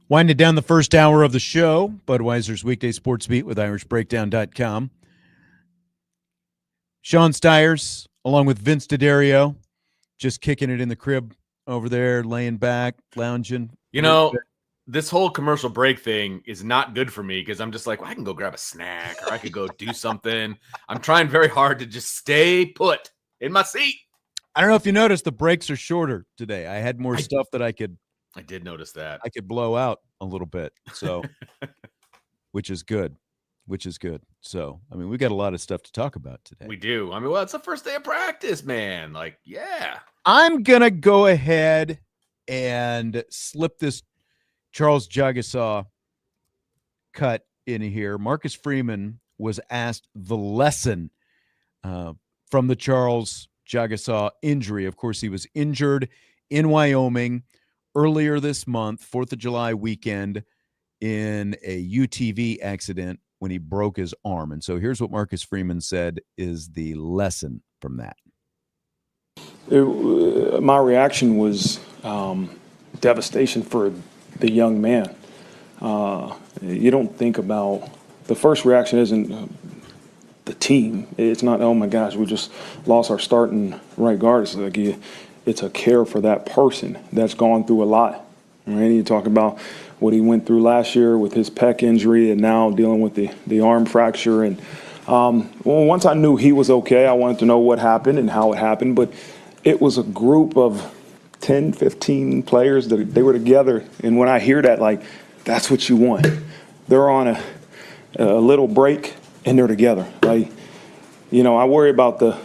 Winding down the first hour of the show, Budweiser's Weekday Sports Beat with IrishBreakdown.com. Sean Stiers, along with Vince D'Addario, just kicking it in the crib over there, laying back, lounging. This whole commercial break thing is not good for me, because I'm just like, well, I can go grab a snack, or I could go do something. I'm trying very hard to just stay put in my seat. I don't know if you noticed, the breaks are shorter today. I had more stuff that I did notice that. I could blow out a little bit. So, which is good. So, I mean, we got a lot of stuff to talk about today. We do. I mean, well, it's the first day of practice, man. Like, yeah. I'm going to go ahead and slip this Charles Jagasaw cut in here. Marcus Freeman was asked the lesson from the Charles Jagasaw injury. Of course, he was injured in Wyoming earlier this month, 4th of July weekend, in a UTV accident when he broke his arm. And so here's what Marcus Freeman said is the lesson from that. My reaction was devastation for the young man. You don't think about, the first reaction isn't the team. It's not, oh my gosh, we just lost our starting right guard. It's like it's a care for that person that's gone through a lot. Right? You talk about what he went through last year with his pec injury and now dealing with the arm fracture. And once I knew he was okay, I wanted to know what happened and how it happened. But it was a group of 10, 15 players that they were together. And when I hear that, like, that's what you want. They're on a little break and they're together. Like, I worry about the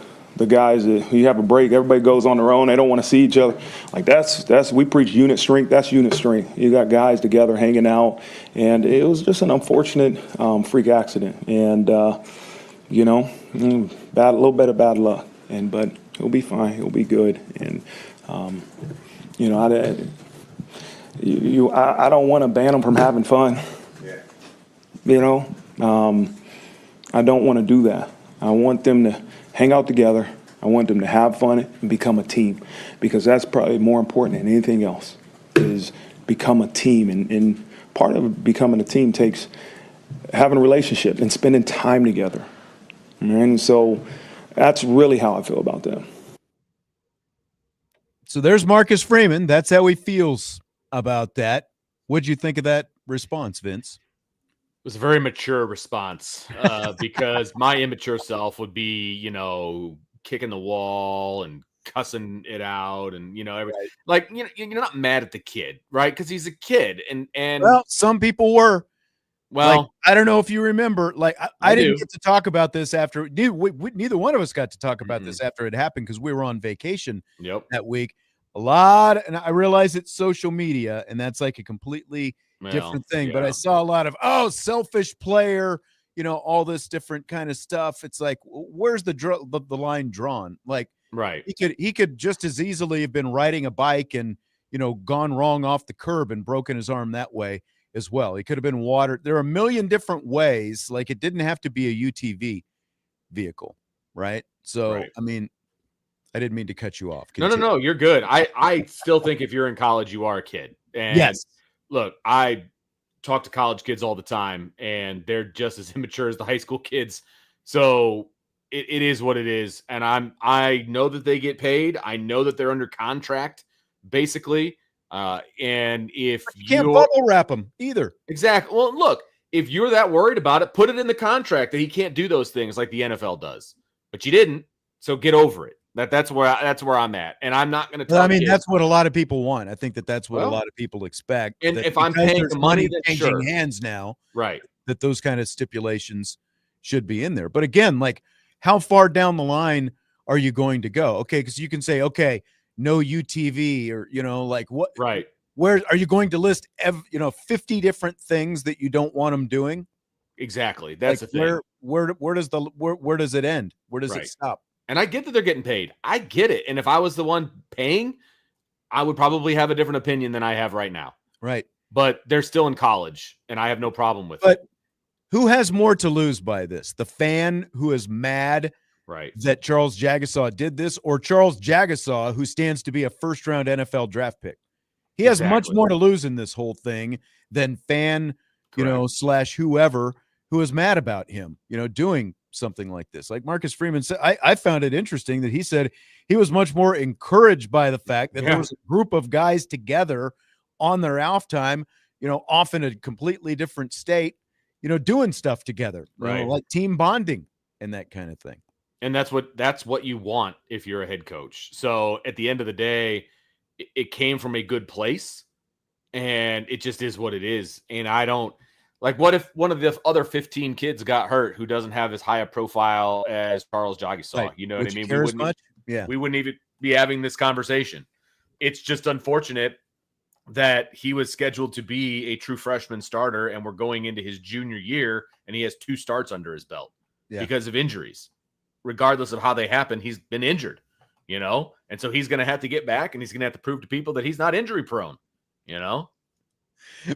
guys that you have a break, everybody goes on their own, they don't want to see each other. Like that's we preach unit strength. That's unit strength. You got guys together hanging out, and it was just an unfortunate freak accident, and a little bit of bad luck, but he'll be fine. He'll be good, and I don't want to ban him from having fun. Yeah. I don't want to do that. I want them to hang out together. I want them to have fun and become a team, because that's probably more important than anything else, is become a team. And part of becoming a team takes having a relationship and spending time together. And so that's really how I feel about that. So there's Marcus Freeman. That's how he feels about that. What'd you think of that response, Vince? It was a very mature response, because my immature self would be, kicking the wall and cussing it out, and you're not mad at the kid, right? Because he's a kid, and well, some people were. Well, like, I don't know if you remember. Like, I didn't do. get to talk about this after. Neither one of us got to talk about this after it happened, because we were on vacation that week. And I realize it's social media, and that's like a completely different thing. Yeah. But I saw a lot of selfish player, all this different kind of stuff. It's like, where's the line drawn? Like, right, he could just as easily have been riding a bike and gone wrong off the curb and broken his arm that way as well. He could have been watered. There are a million different ways. Like, it didn't have to be a UTV vehicle, right? So right. I mean, I didn't mean to cut you off. No, you're good. I still think if you're in college, you are a kid. And yes, look, I talk to college kids all the time, and they're just as immature as the high school kids. So it is what it is. And I know that they get paid. I know that they're under contract, basically. And if you can't bubble wrap them either. Exactly. Well, look, if you're that worried about it, put it in the contract that he can't do those things like the NFL does. But you didn't, so get over it. That's where I'm at, and I'm not going to tell. I mean, that's what a lot of people want. I think that's what a lot of people expect. And if I'm paying the money, that's changing hands now, right? That those kind of stipulations should be in there. But again, like, how far down the line are you going to go? Okay, because you can say, okay, no UTV, or like what? Right. Where are you going to list 50 different things that you don't want them doing? Exactly. That's like, the thing. Where does it end? Where does it stop? And I get that they're getting paid. I get it. And if I was the one paying, I would probably have a different opinion than I have right now. Right. But they're still in college, and I have no problem with it. But who has more to lose by this? The fan who is mad that Charles Jagasaw did this, or Charles Jagasaw, who stands to be a first-round NFL draft pick? He has much more to lose in this whole thing than fan, / whoever who is mad about him, doing something like this. Like Marcus Freeman said, I found it interesting that he said he was much more encouraged by the fact that there was a group of guys together on their off time, off in a completely different state, doing stuff together, like team bonding and that kind of thing. And that's what you want if you're a head coach. So at the end of the day, it came from a good place, and it just is what it is. And I don't like, what if one of the other 15 kids got hurt who doesn't have as high a profile as Charles Jagasaw? Right. You know what I mean? We wouldn't even be having this conversation. It's just unfortunate that he was scheduled to be a true freshman starter, and we're going into his junior year, and he has 2 starts under his belt because of injuries. Regardless of how they happen, he's been injured, and so he's going to have to get back, and he's going to have to prove to people that he's not injury prone,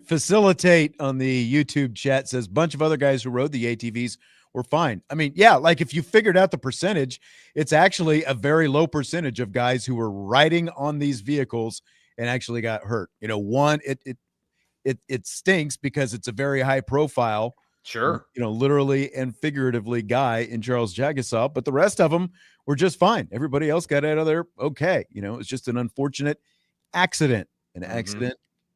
Facilitate on the YouTube chat says bunch of other guys who rode the ATVs were fine. I mean, yeah, like if you figured out the percentage, it's actually a very low percentage of guys who were riding on these vehicles and actually got hurt. One, it stinks because it's a very high profile Sure. Literally and figuratively guy in Charles Jagasaw, but the rest of them were just fine. Everybody else got out of there okay. It was just an unfortunate accident, an accident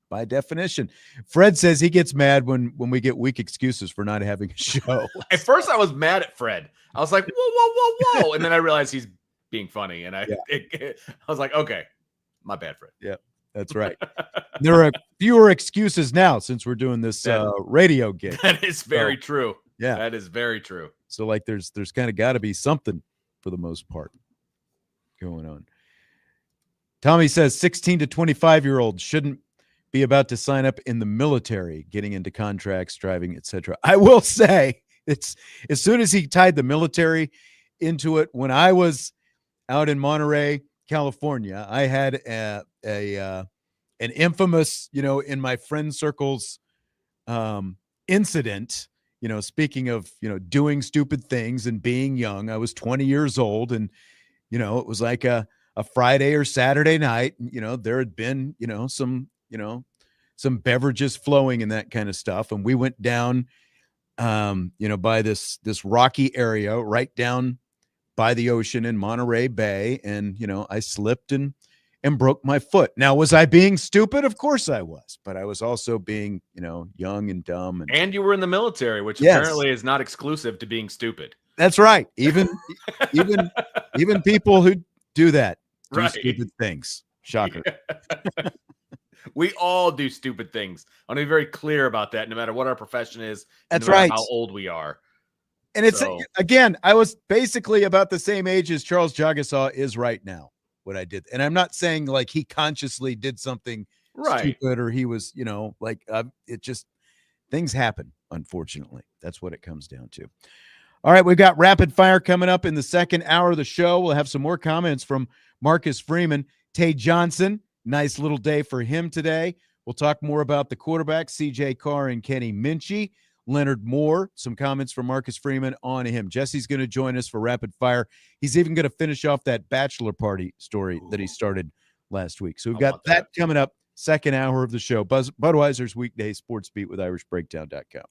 by definition. Fred says he gets mad when we get weak excuses for not having a show. At first, I was mad at Fred. I was like, whoa, whoa, whoa, whoa. And then I realized he's being funny. And I was like, okay, my bad, Fred. Yeah, that's right. There are fewer excuses now since we're doing this radio gig. That is very true. Yeah. That is very true. So like there's kind of got to be something for the most part going on. Tommy says 16 to 25-year-olds shouldn't be about to sign up in the military, getting into contracts, driving, etc. I will say it's as soon as he tied the military into it, when I was out in Monterey, California, I had an infamous, in my friend circles incident, speaking of, doing stupid things and being young. I was 20 years old and, it was like a Friday or Saturday night. There had been, some beverages flowing and that kind of stuff. And we went down, by this rocky area right down by the ocean in Monterey Bay. And, I slipped and broke my foot. Now, was I being stupid? Of course I was, but I was also being, young and dumb. And you were in the military, which apparently is not exclusive to being stupid. That's right. Even people who do that do stupid things. Shocker. Yeah. We all do stupid things. I want to be very clear about that, no matter what our profession is. That's no matter right. how old we are. And it's again, I was basically about the same age as Charles Jagasaw is right now. What I did, and I'm not saying like he consciously did something stupid or he was, it just things happen. Unfortunately, that's what it comes down to. All right, we've got rapid fire coming up in the second hour of the show. We'll have some more comments from Marcus Freeman, Tae Johnson. Nice little day for him today. We'll talk more about the quarterbacks, CJ Carr and Kenny Minchey. Leonard Moore, some comments from Marcus Freeman on him. Jesse's going to join us for rapid fire. He's even going to finish off that bachelor party story that he started last week. So we've got that coming up, second hour of the show. Budweiser's Weekday Sports Beat with IrishBreakdown.com.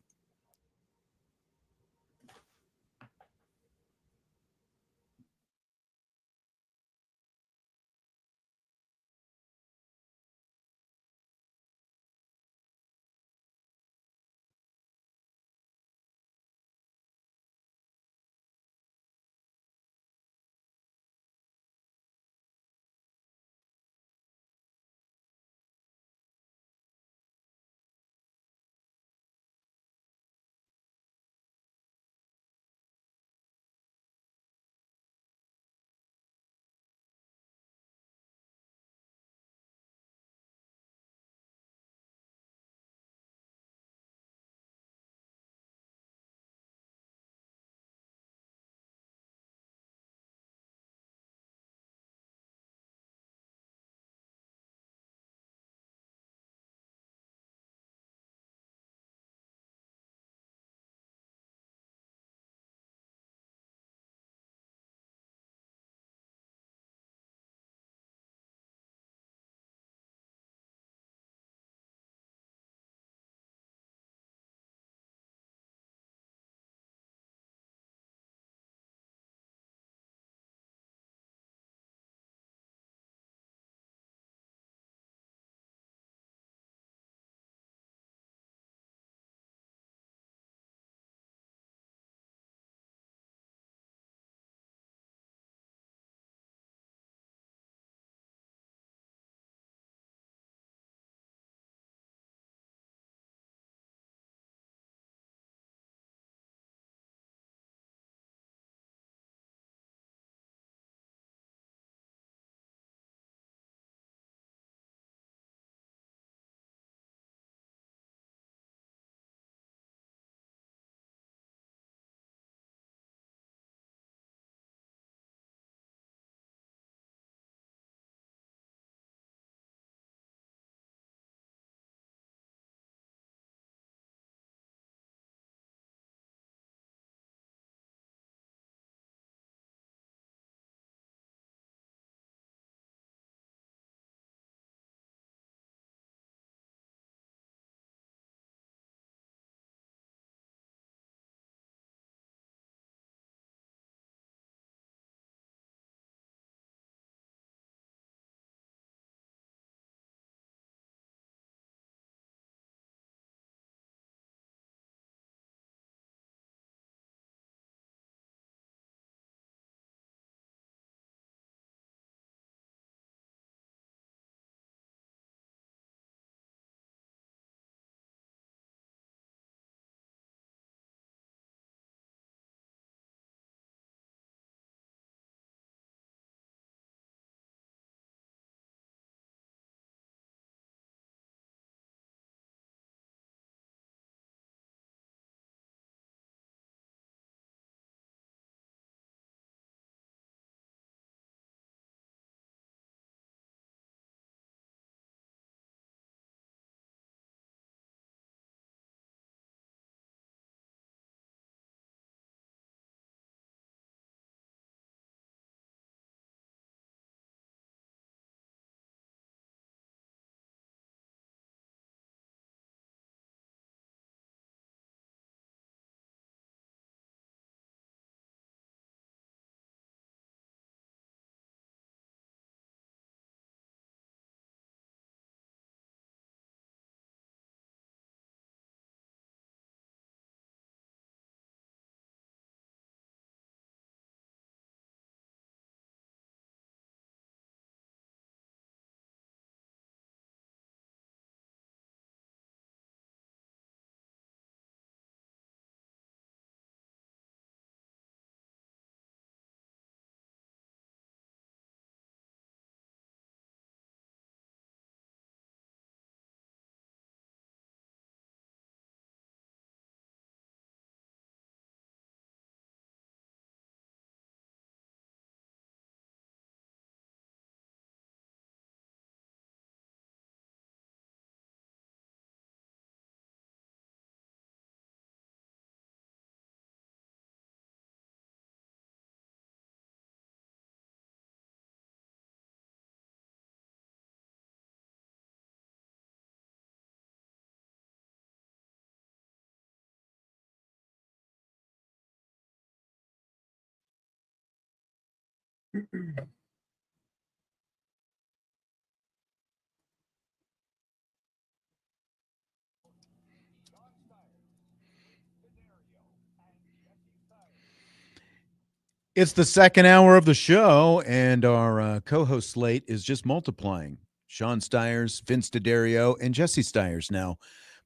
It's the second hour of the show, and our co-host slate is just multiplying. Sean Stiers, Vince D'Addario, and Jesse Stiers now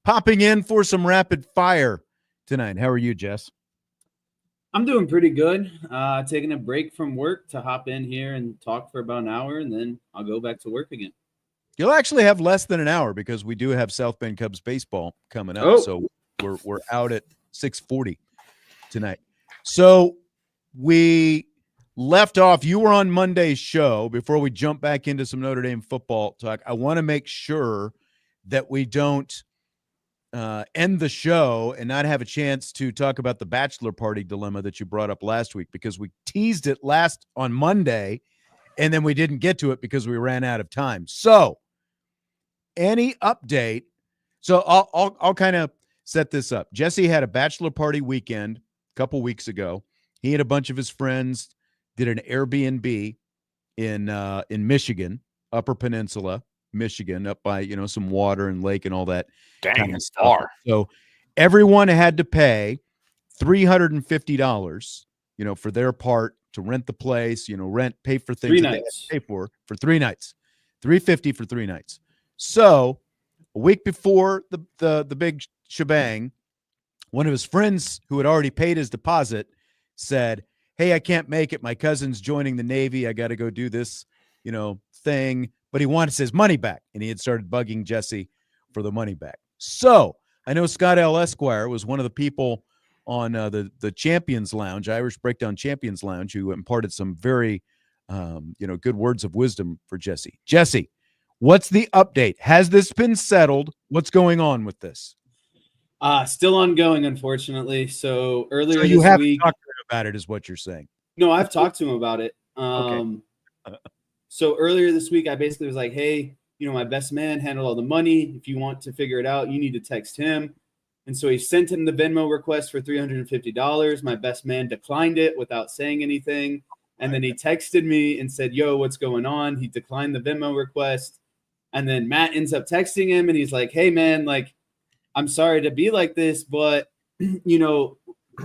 popping in for some rapid fire tonight. How are you, Jess? I'm doing pretty good. Taking a break from work to hop in here and talk for about an hour, and then I'll go back to work again. You'll actually have less than an hour because we do have South Bend Cubs baseball coming up. Oh. So we're out at 6:40 tonight. So we left off. You were on Monday's show. Before we jump back into some Notre Dame football talk, I want to make sure that we don't end the show and not have a chance to talk about the bachelor party dilemma that you brought up last week, because we teased it last on Monday and then we didn't get to it because we ran out of time. So any update? So I'll kind of set this up. Jesse had a bachelor party weekend a couple weeks ago. He and a bunch of his friends did an Airbnb in Michigan, Upper Peninsula, Michigan, up by, some water and lake and all that. Dang, kind of it's stuff. far. So everyone had to pay $350, for their part to rent the place, pay for things 3 that they had nights. to pay for 3 nights, $350 for 3 nights. So a week before the big shebang, one of his friends who had already paid his deposit said, "Hey, I can't make it. My cousin's joining the Navy. I got to go do this, thing." But he wanted his money back, and he had started bugging Jesse for the money back. So I know Scott L. Esquire was one of the people on the Champions Lounge, Irish Breakdown Champions Lounge, who imparted some very, good words of wisdom for Jesse. Jesse, what's the update? Has this been settled? What's going on with this? Still ongoing, unfortunately. So earlier So you this haven't week, talked to him about it, is what you're saying. no, I've talked to him about it. Okay. So earlier this week, I basically was like, "Hey, my best man handled all the money. If you want to figure it out, you need to text him." And so he sent him the Venmo request for $350. My best man declined it without saying anything. And then he texted me and said, "Yo, what's going on?" He declined the Venmo request. And then Matt ends up texting him and he's like, "Hey, man, I'm sorry to be like this, but,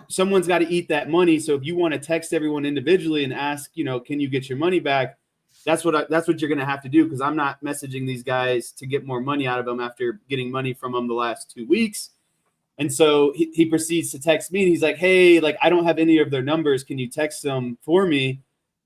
someone's got to eat that money. So if you want to text everyone individually and ask, can you get your money back? That's what you're going to have to do, because I'm not messaging these guys to get more money out of them after getting money from them the last 2 weeks." And so he proceeds to text me and he's like, "Hey, I don't have any of their numbers. Can you text them for me?"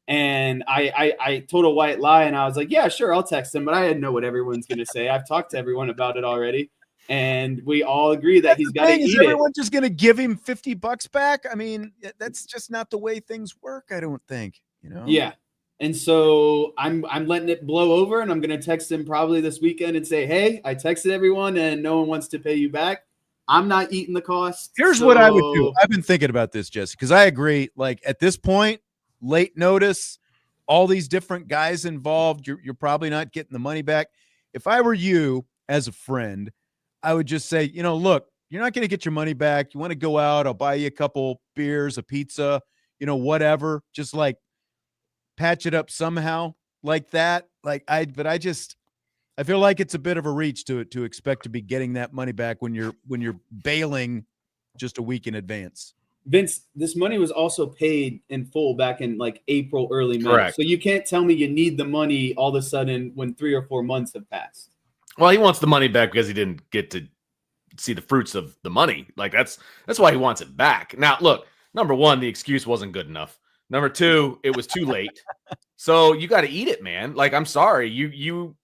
And I told a white lie and I was like, "Yeah, sure, I'll text them." But I didn't know what everyone's going to say. I've talked to everyone about it already. And we all agree that he's got to eat Is it. everyone just going to give him $50 back? I mean, that's just not the way things work, I don't think. Yeah. And so I'm letting it blow over, and I'm going to text him probably this weekend and say, "Hey, I texted everyone and no one wants to pay you back. I'm not eating the cost." Here's what I would do. I've been thinking about this, Jesse, because I agree. At this point, late notice, all these different guys involved, you're probably not getting the money back. If I were you as a friend, I would just say, look, you're not going to get your money back. You want to go out, I'll buy you a couple beers, a pizza, whatever. Just patch it up somehow like that. I feel like it's a bit of a reach to expect to be getting that money back when you're bailing just a week in advance. Vince, this money was also paid in full back in April, early May. Correct. So you can't tell me you need the money all of a sudden when 3 or 4 months have passed. Well, he wants the money back because he didn't get to see the fruits of the money. That's why he wants it back. Now, look, number one, the excuse wasn't good enough. Number two, it was too late. So you got to eat it, man. I'm sorry. You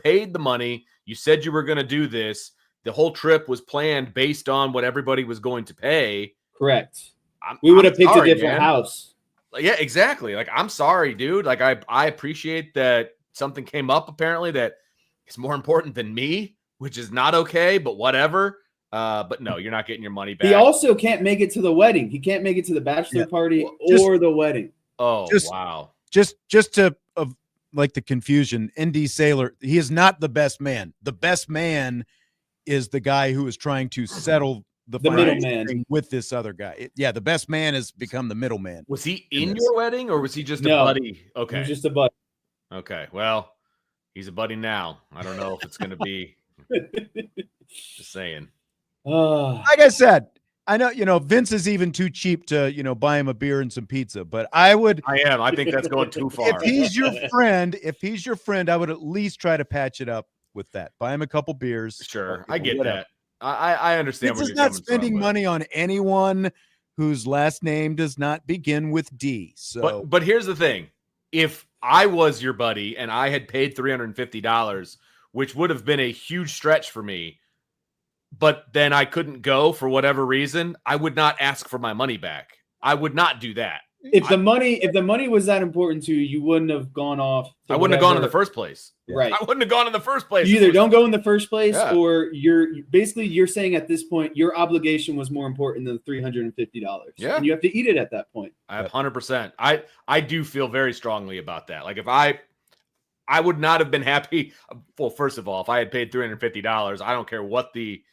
paid the money. You said you were going to do this. The whole trip was planned based on what everybody was going to pay. Correct. We would have picked sorry, a different house. Yeah, exactly. I'm sorry, dude. I appreciate that something came up apparently that is more important than me, which is not okay, but whatever. But no, you're not getting your money back. He also can't make it to the wedding. He can't make it to the bachelor party or the wedding. Oh, wow. Just to the confusion, ND Sailor, he is not the best man. The best man is the guy who is trying to settle the middleman thing with this other guy. The best man has become the middleman. Was he in your wedding, or was he just a buddy? Okay, he was just a buddy. Okay, well, he's a buddy now. I don't know if it's going to be. Just saying. Like I said, I know, Vince is even too cheap to, buy him a beer and some pizza, but I am. I think that's going too far. If he's your friend, I would at least try to patch it up with that. Buy him a couple beers. Sure. I get that. I understand. Vince is not spending money on anyone whose last name does not begin with D. So, but here's the thing. If I was your buddy and I had paid $350, which would have been a huge stretch for me, but then I couldn't go for whatever reason, I would not ask for my money back. I would not do that. If the money was that important to you, you wouldn't have gone off. I wouldn't have gone in the first place. Right. I wouldn't have gone in the first place. You either don't go in the first place, or you're saying at this point your obligation was more important than the $350. Yeah. And you have to eat it at that point. 100%. I do feel very strongly about that. Like if I would not have been happy. Well, first of all, if I had paid $350, I don't care what the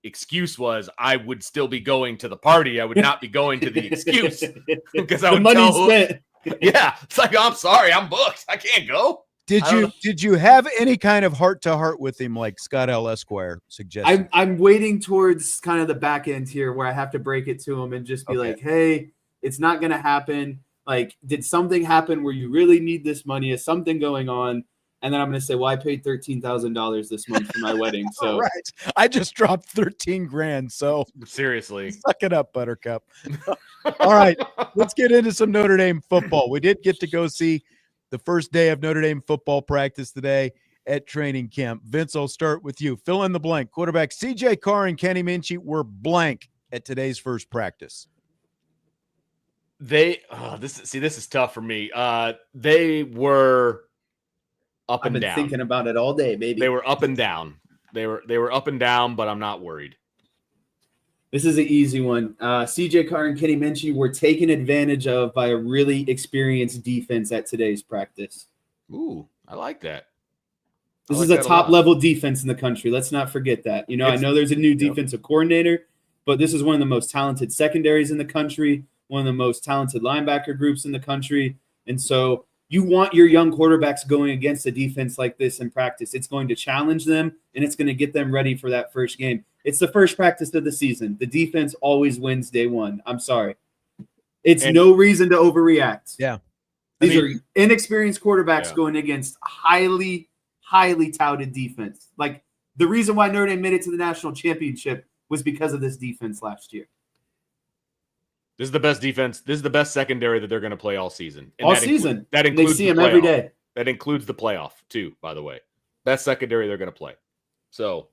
excuse was, I would still be going to the party. I would not be going to the excuse because I would money spent. Yeah, it's like, I'm sorry, I'm booked. I can't go. Did you have any kind of heart-to-heart with him like Scott L. Esquire suggested? I'm waiting towards kind of the back end here where I have to break it to him and just be like, hey, it's not going to happen. Like, did something happen where you really need this money? Is something going on? And then I'm going to say, well, I paid $13,000 this month for my wedding. So right. I just dropped 13 grand. So seriously, suck it up, Buttercup. All right, let's get into some Notre Dame football. We did get to go see the first day of Notre Dame football practice today at training camp. Vince, I'll start with you. Fill in the blank. Quarterback CJ Carr and Kenny Minchey were blank at today's first practice. This is tough for me. They were up and down. I've been thinking about it all day, baby. They were up and down. They were up and down, but I'm not worried. This is an easy one. CJ Carr and Kenny Minchey were taken advantage of by a really experienced defense at today's practice. Ooh, I like that. This is a top-level defense in the country. Let's not forget that. I know there's a new defensive coordinator, but this is one of the most talented secondaries in the country, one of the most talented linebacker groups in the country. And so you want your young quarterbacks going against a defense like this in practice. It's going to challenge them, and it's going to get them ready for that first game. It's the first practice of the season. The defense always wins day one. I'm sorry. It's no reason to overreact. Yeah. These are inexperienced quarterbacks going against highly, highly touted defense. Like, the reason why Notre Dame made it to the national championship was because of this defense last year. This is the best defense. This is the best secondary that they're going to play all season. And that includes they see them every day. That includes the playoff too, by the way. Best secondary they're going to play. So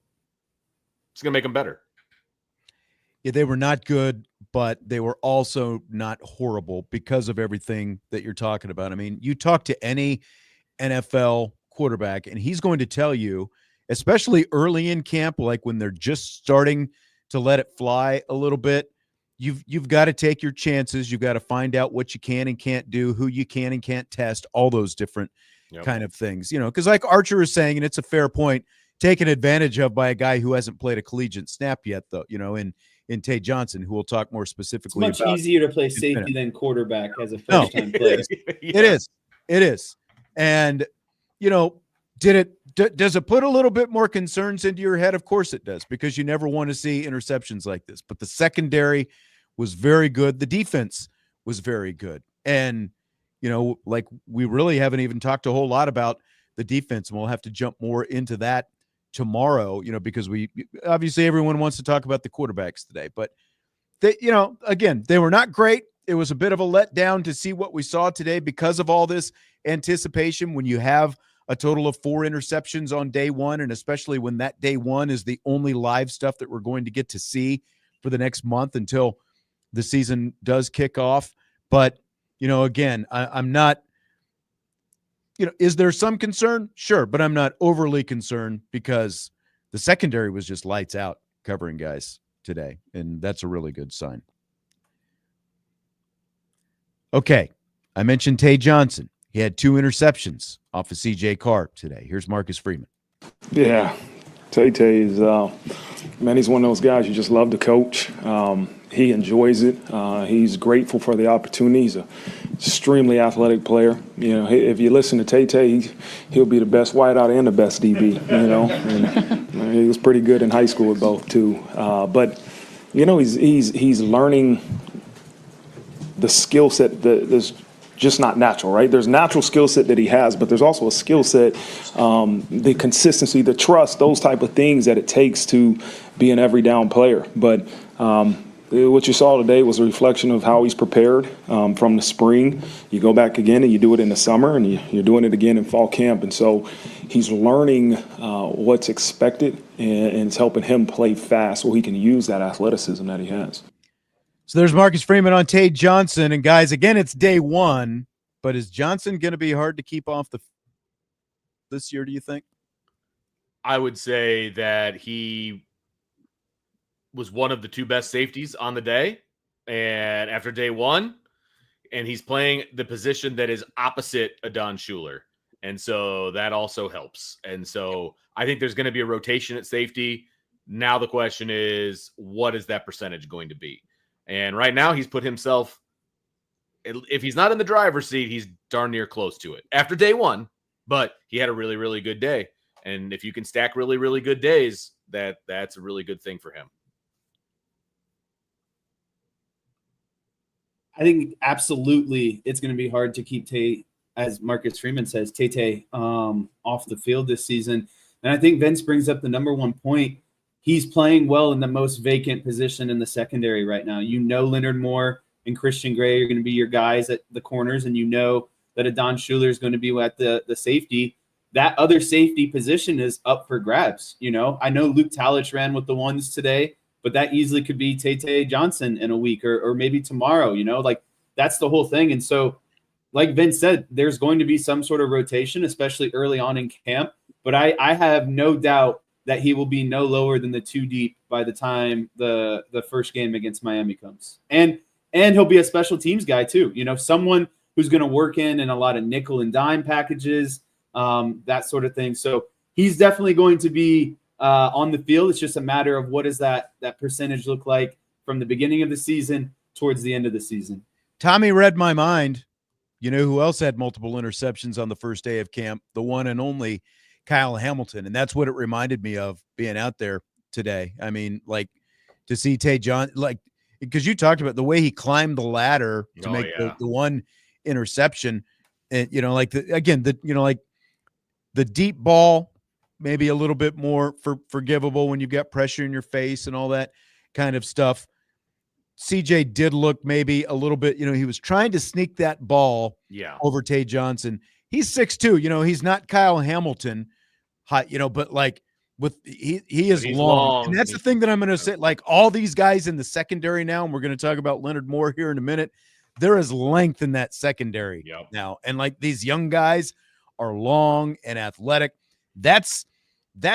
it's going to make them better. Yeah, they were not good, but they were also not horrible because of everything that you're talking about. I mean, you talk to any NFL quarterback, and he's going to tell you, especially early in camp, like when they're just starting to let it fly a little bit, you've got to take your chances. You've got to find out what you can and can't do, who you can and can't test, all those different kind of things. Because like Archer is saying, and it's a fair point, taken advantage of by a guy who hasn't played a collegiate snap yet, though, in Tae Johnson, who we'll talk more specifically about. It's much easier to play safety than quarterback as a first-time player. It is. And, does it put a little bit more concerns into your head? Of course it does, because you never want to see interceptions like this. But the secondary was very good. The defense was very good. And, like we really haven't even talked a whole lot about the defense, and we'll have to jump more into that tomorrow, because we obviously everyone wants to talk about the quarterbacks today. But they, again, they were not great. It was a bit of a letdown to see what we saw today because of all this anticipation when you have a total of 4 interceptions on day one, and especially when that day one is the only live stuff that we're going to get to see for the next month until the season does kick off. But, again, I'm not, is there some concern? Sure, but I'm not overly concerned because the secondary was just lights out covering guys today, and that's a really good sign. Okay, I mentioned Tae Johnson. He had 2 interceptions off of CJ Carr today. Here's Marcus Freeman. Yeah, Tay is Man, he's one of those guys you just love to coach. He enjoys it. He's grateful for the opportunity. He's an extremely athletic player. You know, if you listen to Tay, he'll be the best wideout and the best DB. You know, and he was pretty good in high school with both too. But you know, he's learning the skill set that is just not natural, right? There's natural skill set that he has, but there's also a skill set, the consistency, the trust, those type of things that it takes to be an every down player. But what you saw today was a reflection of how he's prepared from the spring. You go back again and you do it in the summer, and you're doing it again in fall camp. And so he's learning what's expected, and it's helping him play fast so he can use that athleticism that he has. So there's Marcus Freeman on Tae Johnson. And guys, again, it's day one, but is Johnson going to be hard to keep off this year, do you think? I would say that he was one of the 2 best safeties on the day. And after day one, and he's playing the position that is opposite Adon Schuler. And so that also helps. And so I think there's going to be a rotation at safety. Now the question is, what is that percentage going to be? And right now he's put himself, if he's not in the driver's seat, he's darn near close to it after day one, but he had a really, really good day. And if you can stack really, really good days, that's a really good thing for him. I think absolutely it's going to be hard to keep Tay, as Marcus Freeman says, Tay off the field this season. And I think Vince brings up the number one point. He's playing well in the most vacant position in the secondary right now. You know, Leonard Moore and Christian Gray are going to be your guys at the corners, and you know that Adon Schuler is going to be at the safety. That other safety position is up for grabs. You know, I know Luke Talich ran with the ones today, but that easily could be Tae Johnson in a week or maybe tomorrow. You know, like that's the whole thing. And so, like Vince said, there's going to be some sort of rotation, especially early on in camp. But I have no doubt that he will be no lower than the 2 deep by the time the first game against Miami comes. And he'll be a special teams guy too. You know, someone who's going to work in a lot of nickel and dime packages, that sort of thing. So he's definitely going to be on the field. It's just a matter of what does that percentage look like from the beginning of the season towards the end of the season. Tommy read my mind. You know who else had multiple interceptions on the first day of camp? The one and only Kyle Hamilton. And that's what it reminded me of being out there today. I mean, like to see Tae Johnson, like, because you talked about the way he climbed the ladder to make the one interception. And, you know, like the deep ball, maybe a little bit more forgivable when you get pressure in your face and all that kind of stuff. CJ did look maybe a little bit, you know, he was trying to sneak that ball over Tae Johnson. He's 6'2", you know, he's not Kyle Hamilton, you know, but like he is long. And that's the thing that I'm going to say, like all these guys in the secondary now, and we're going to talk about Leonard Moore here in a minute, there is length in that secondary now. And like these young guys are long and athletic. That's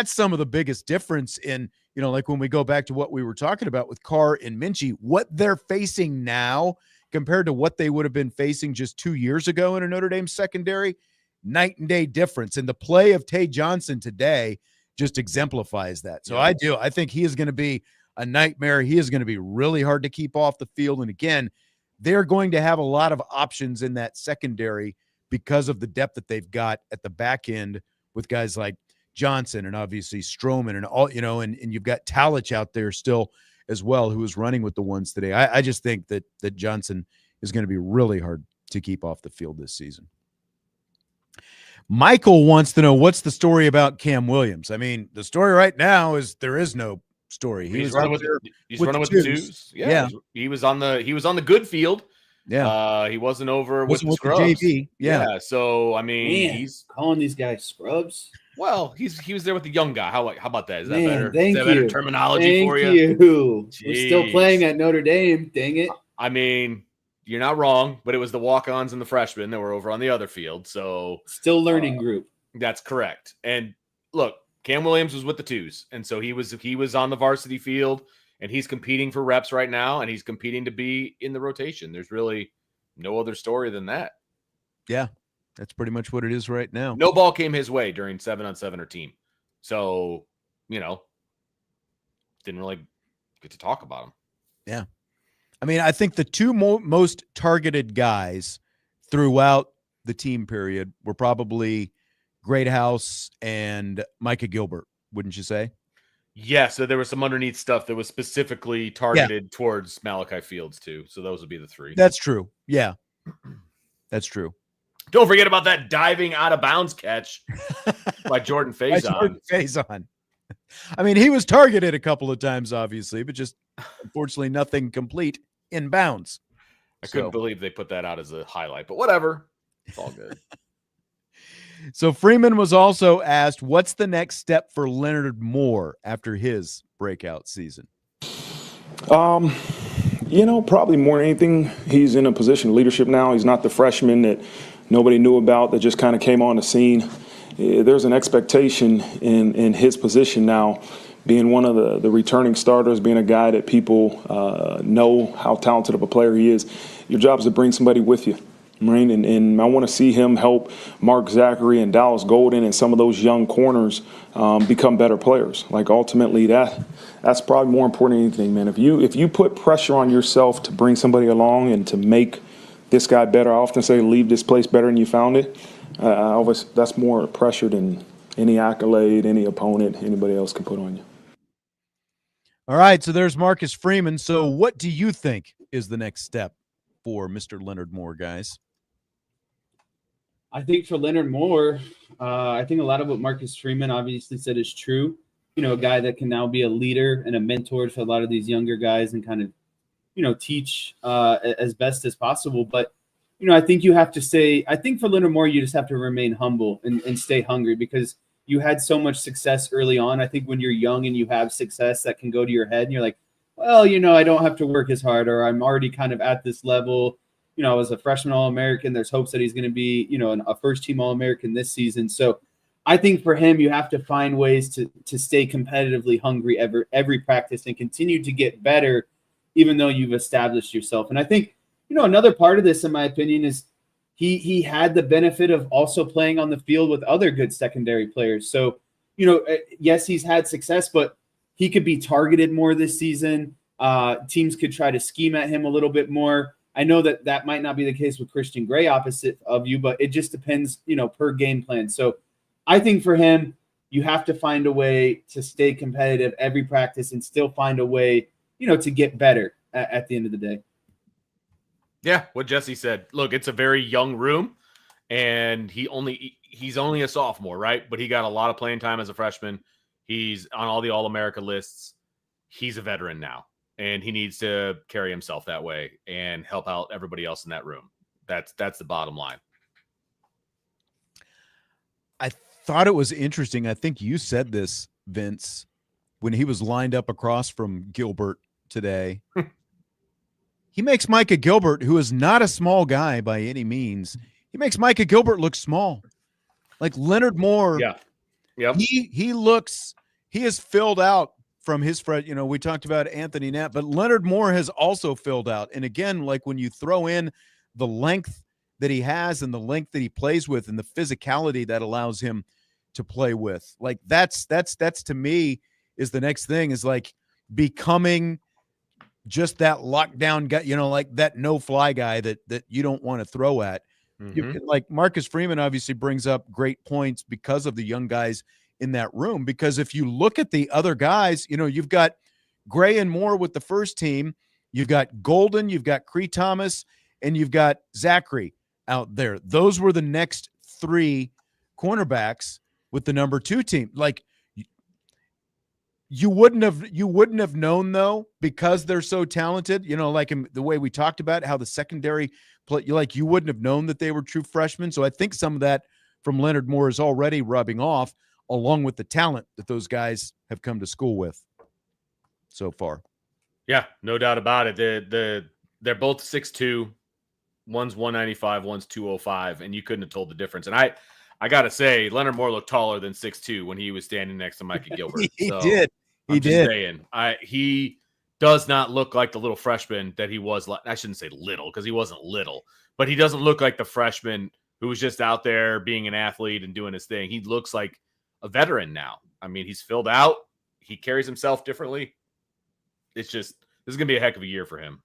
some of the biggest difference in, you know, like when we go back to what we were talking about with Carr and Minchey, what they're facing now compared to what they would have been facing just 2 years ago in a Notre Dame secondary, night and day difference. And the play of Tae Johnson today just exemplifies that. So I think he is going to be a nightmare. He is going to be really hard to keep off the field. And again, they're going to have a lot of options in that secondary because of the depth that they've got at the back end with guys like Johnson and obviously Stroman and all, you know, and you've got Talich out there still as well, who was running with the ones today. I just think that Johnson is going to be really hard to keep off the field this season. Michael wants to know, what's the story about Cam Williams? I mean, the story right now is there is no story. He's running with the twos. Yeah. He was on the good field. Yeah. He wasn't over with the scrubs. JV. Yeah. So I mean, he's calling these guys scrubs. Well, he was there with the young guy. How about that? Is that better? Thank you. Better terminology for you? Thank you. We're still playing at Notre Dame. Dang it. I mean, you're not wrong, but it was the walk-ons and the freshmen that were over on the other field. So still learning group. That's correct. And look, Cam Williams was with the twos, and so he was on the varsity field, and he's competing for reps right now, and he's competing to be in the rotation. There's really no other story than that. Yeah. That's pretty much what it is right now. No ball came his way during 7-on-7 or team. So, you know, didn't really get to talk about him. Yeah. I mean, I think the two most targeted guys throughout the team period were probably Greathouse and Micah Gilbert, wouldn't you say? Yeah, so there was some underneath stuff that was specifically targeted towards Malachi Fields too. So those would be the three. That's true. Yeah, that's true. Don't forget about that diving out of bounds catch by Jordan Faison. I mean, he was targeted a couple of times, obviously, but just unfortunately nothing complete in bounds. I couldn't believe they put that out as a highlight, but whatever. It's all good. So Freeman was also asked, what's the next step for Leonard Moore after his breakout season? Probably more than anything, he's in a position of leadership now. He's not the freshman that nobody knew about that just kind of came on the scene. There's an expectation in his position now, being one of the returning starters, being a guy that people know how talented of a player he is. Your job is to bring somebody with you. Right? And I want to see him help Mark Zachary and Dallas Golden and some of those young corners become better players. Like ultimately, that's probably more important than anything, man. If you put pressure on yourself to bring somebody along and to make this guy better, I often say leave this place better than you found it. That's more pressure than any accolade, any opponent, anybody else can put on you. All right, so there's Marcus Freeman. So what do you think is the next step for Mr. Leonard Moore, guys? I think for Leonard Moore, I think a lot of what Marcus Freeman obviously said is true. A guy that can now be a leader and a mentor to a lot of these younger guys and kind of, teach as best as possible. But, I think you have to say, I think for Leonard Moore, you just have to remain humble and stay hungry because you had so much success early on. I think when you're young and you have success, that can go to your head and you're like, well, I don't have to work as hard, or I'm already kind of at this level. I was a freshman All-American. There's hopes that he's going to be, a first-team All-American this season. So I think for him, you have to find ways to stay competitively hungry every practice and continue to get better, even though you've established yourself. And I think, another part of this, in my opinion, is he had the benefit of also playing on the field with other good secondary players. So, yes, he's had success, but he could be targeted more this season. Teams could try to scheme at him a little bit more. I know that might not be the case with Christian Gray opposite of you, but it just depends, per game plan. So I think for him, you have to find a way to stay competitive every practice and still find a way, to get better at the end of the day. Yeah, what Jesse said. Look, it's a very young room, and he's only a sophomore, right? But he got a lot of playing time as a freshman. He's on all the All-America lists. He's a veteran now, and he needs to carry himself that way and help out everybody else in that room. That's the bottom line. I thought it was interesting. I think you said this, Vince, when he was lined up across from Gilbert today. He makes Micah Gilbert, who is not a small guy by any means, he makes Micah Gilbert look small. Like Leonard Moore. Yeah. Yep. He is filled out from his friend. We talked about Anthony Knapp, but Leonard Moore has also filled out. And again, like when you throw in the length that he has and the length that he plays with and the physicality that allows him to play with, like that's to me is the next thing, is like becoming just that lockdown guy, like that no-fly guy that you don't want to throw at. Mm-hmm. Like Marcus Freeman obviously brings up great points because of the young guys in that room. Because if you look at the other guys, you've got Gray and Moore with the first team, you've got Golden, you've got Cree Thomas, and you've got Zachary out there. Those were the next three cornerbacks with the number 2 team. Like you wouldn't have known though, because they're so talented, like in the way we talked about how the secondary play, you wouldn't have known that they were true freshmen. So I think some of that from Leonard Moore is already rubbing off, along with the talent that those guys have come to school with so far. Yeah, no doubt about it. They're both 6'2", one's 195, one's 205, and you couldn't have told the difference. And I got to say, Leonard Moore looked taller than 6'2" when he was standing next to Micah Gilbert. He did. Saying, he does not look like the little freshman that he was. I shouldn't say little, because he wasn't little, but he doesn't look like the freshman who was just out there being an athlete and doing his thing. He looks like a veteran now. I mean, he's filled out. He carries himself differently. it's just this is gonna be a heck of a year for him.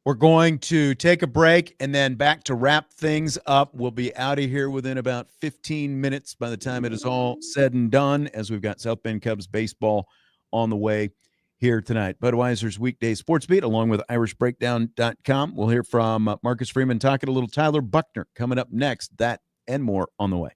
We're going to take a break and then back to wrap things up. We'll be out of here within about 15 minutes by the time it is all said and done, as we've got South Bend Cubs baseball on the way here tonight. Budweiser's Weekday Sports Beat, along with IrishBreakdown.com. We'll hear from Marcus Freeman talking a little Tyler Buchner coming up next. That and more on the way.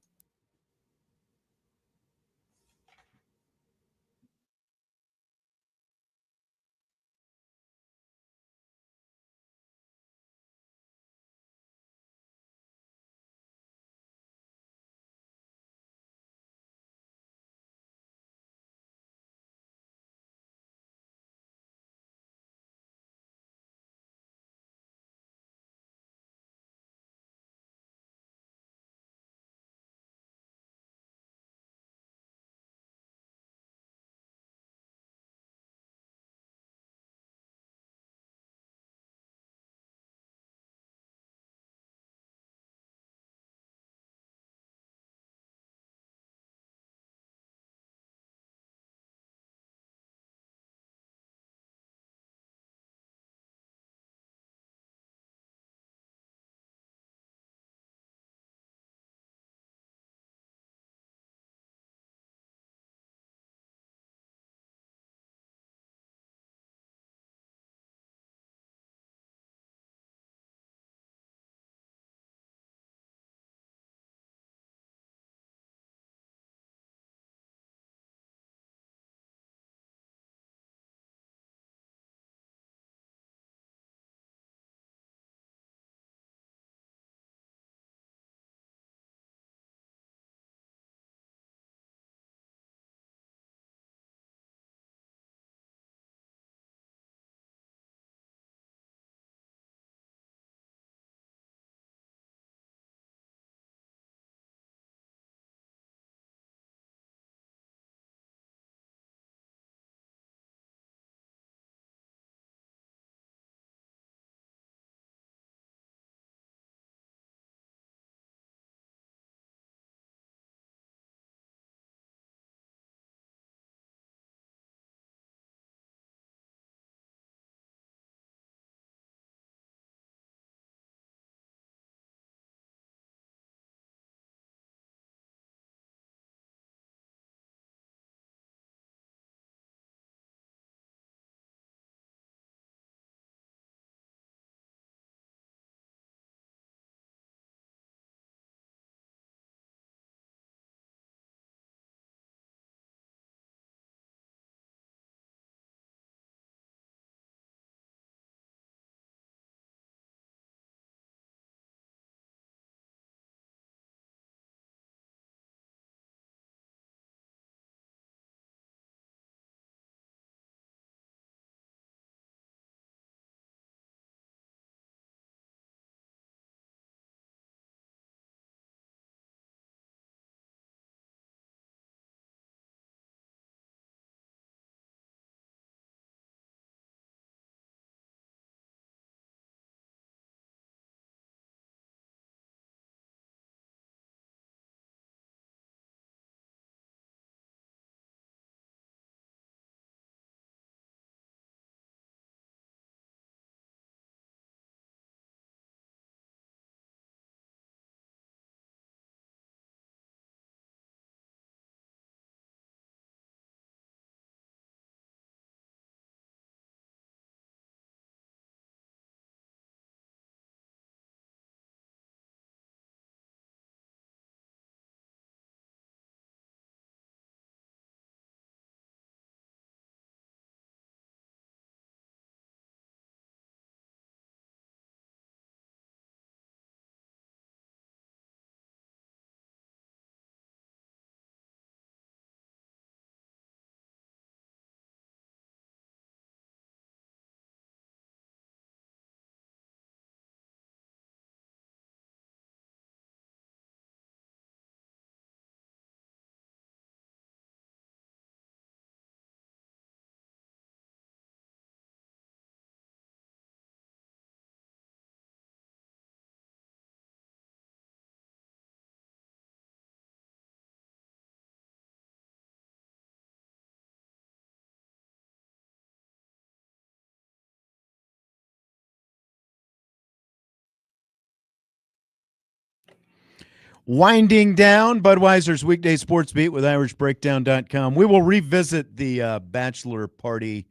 winding down Budweiser's weekday sports beat with IrishBreakdown.com. We will revisit the bachelor party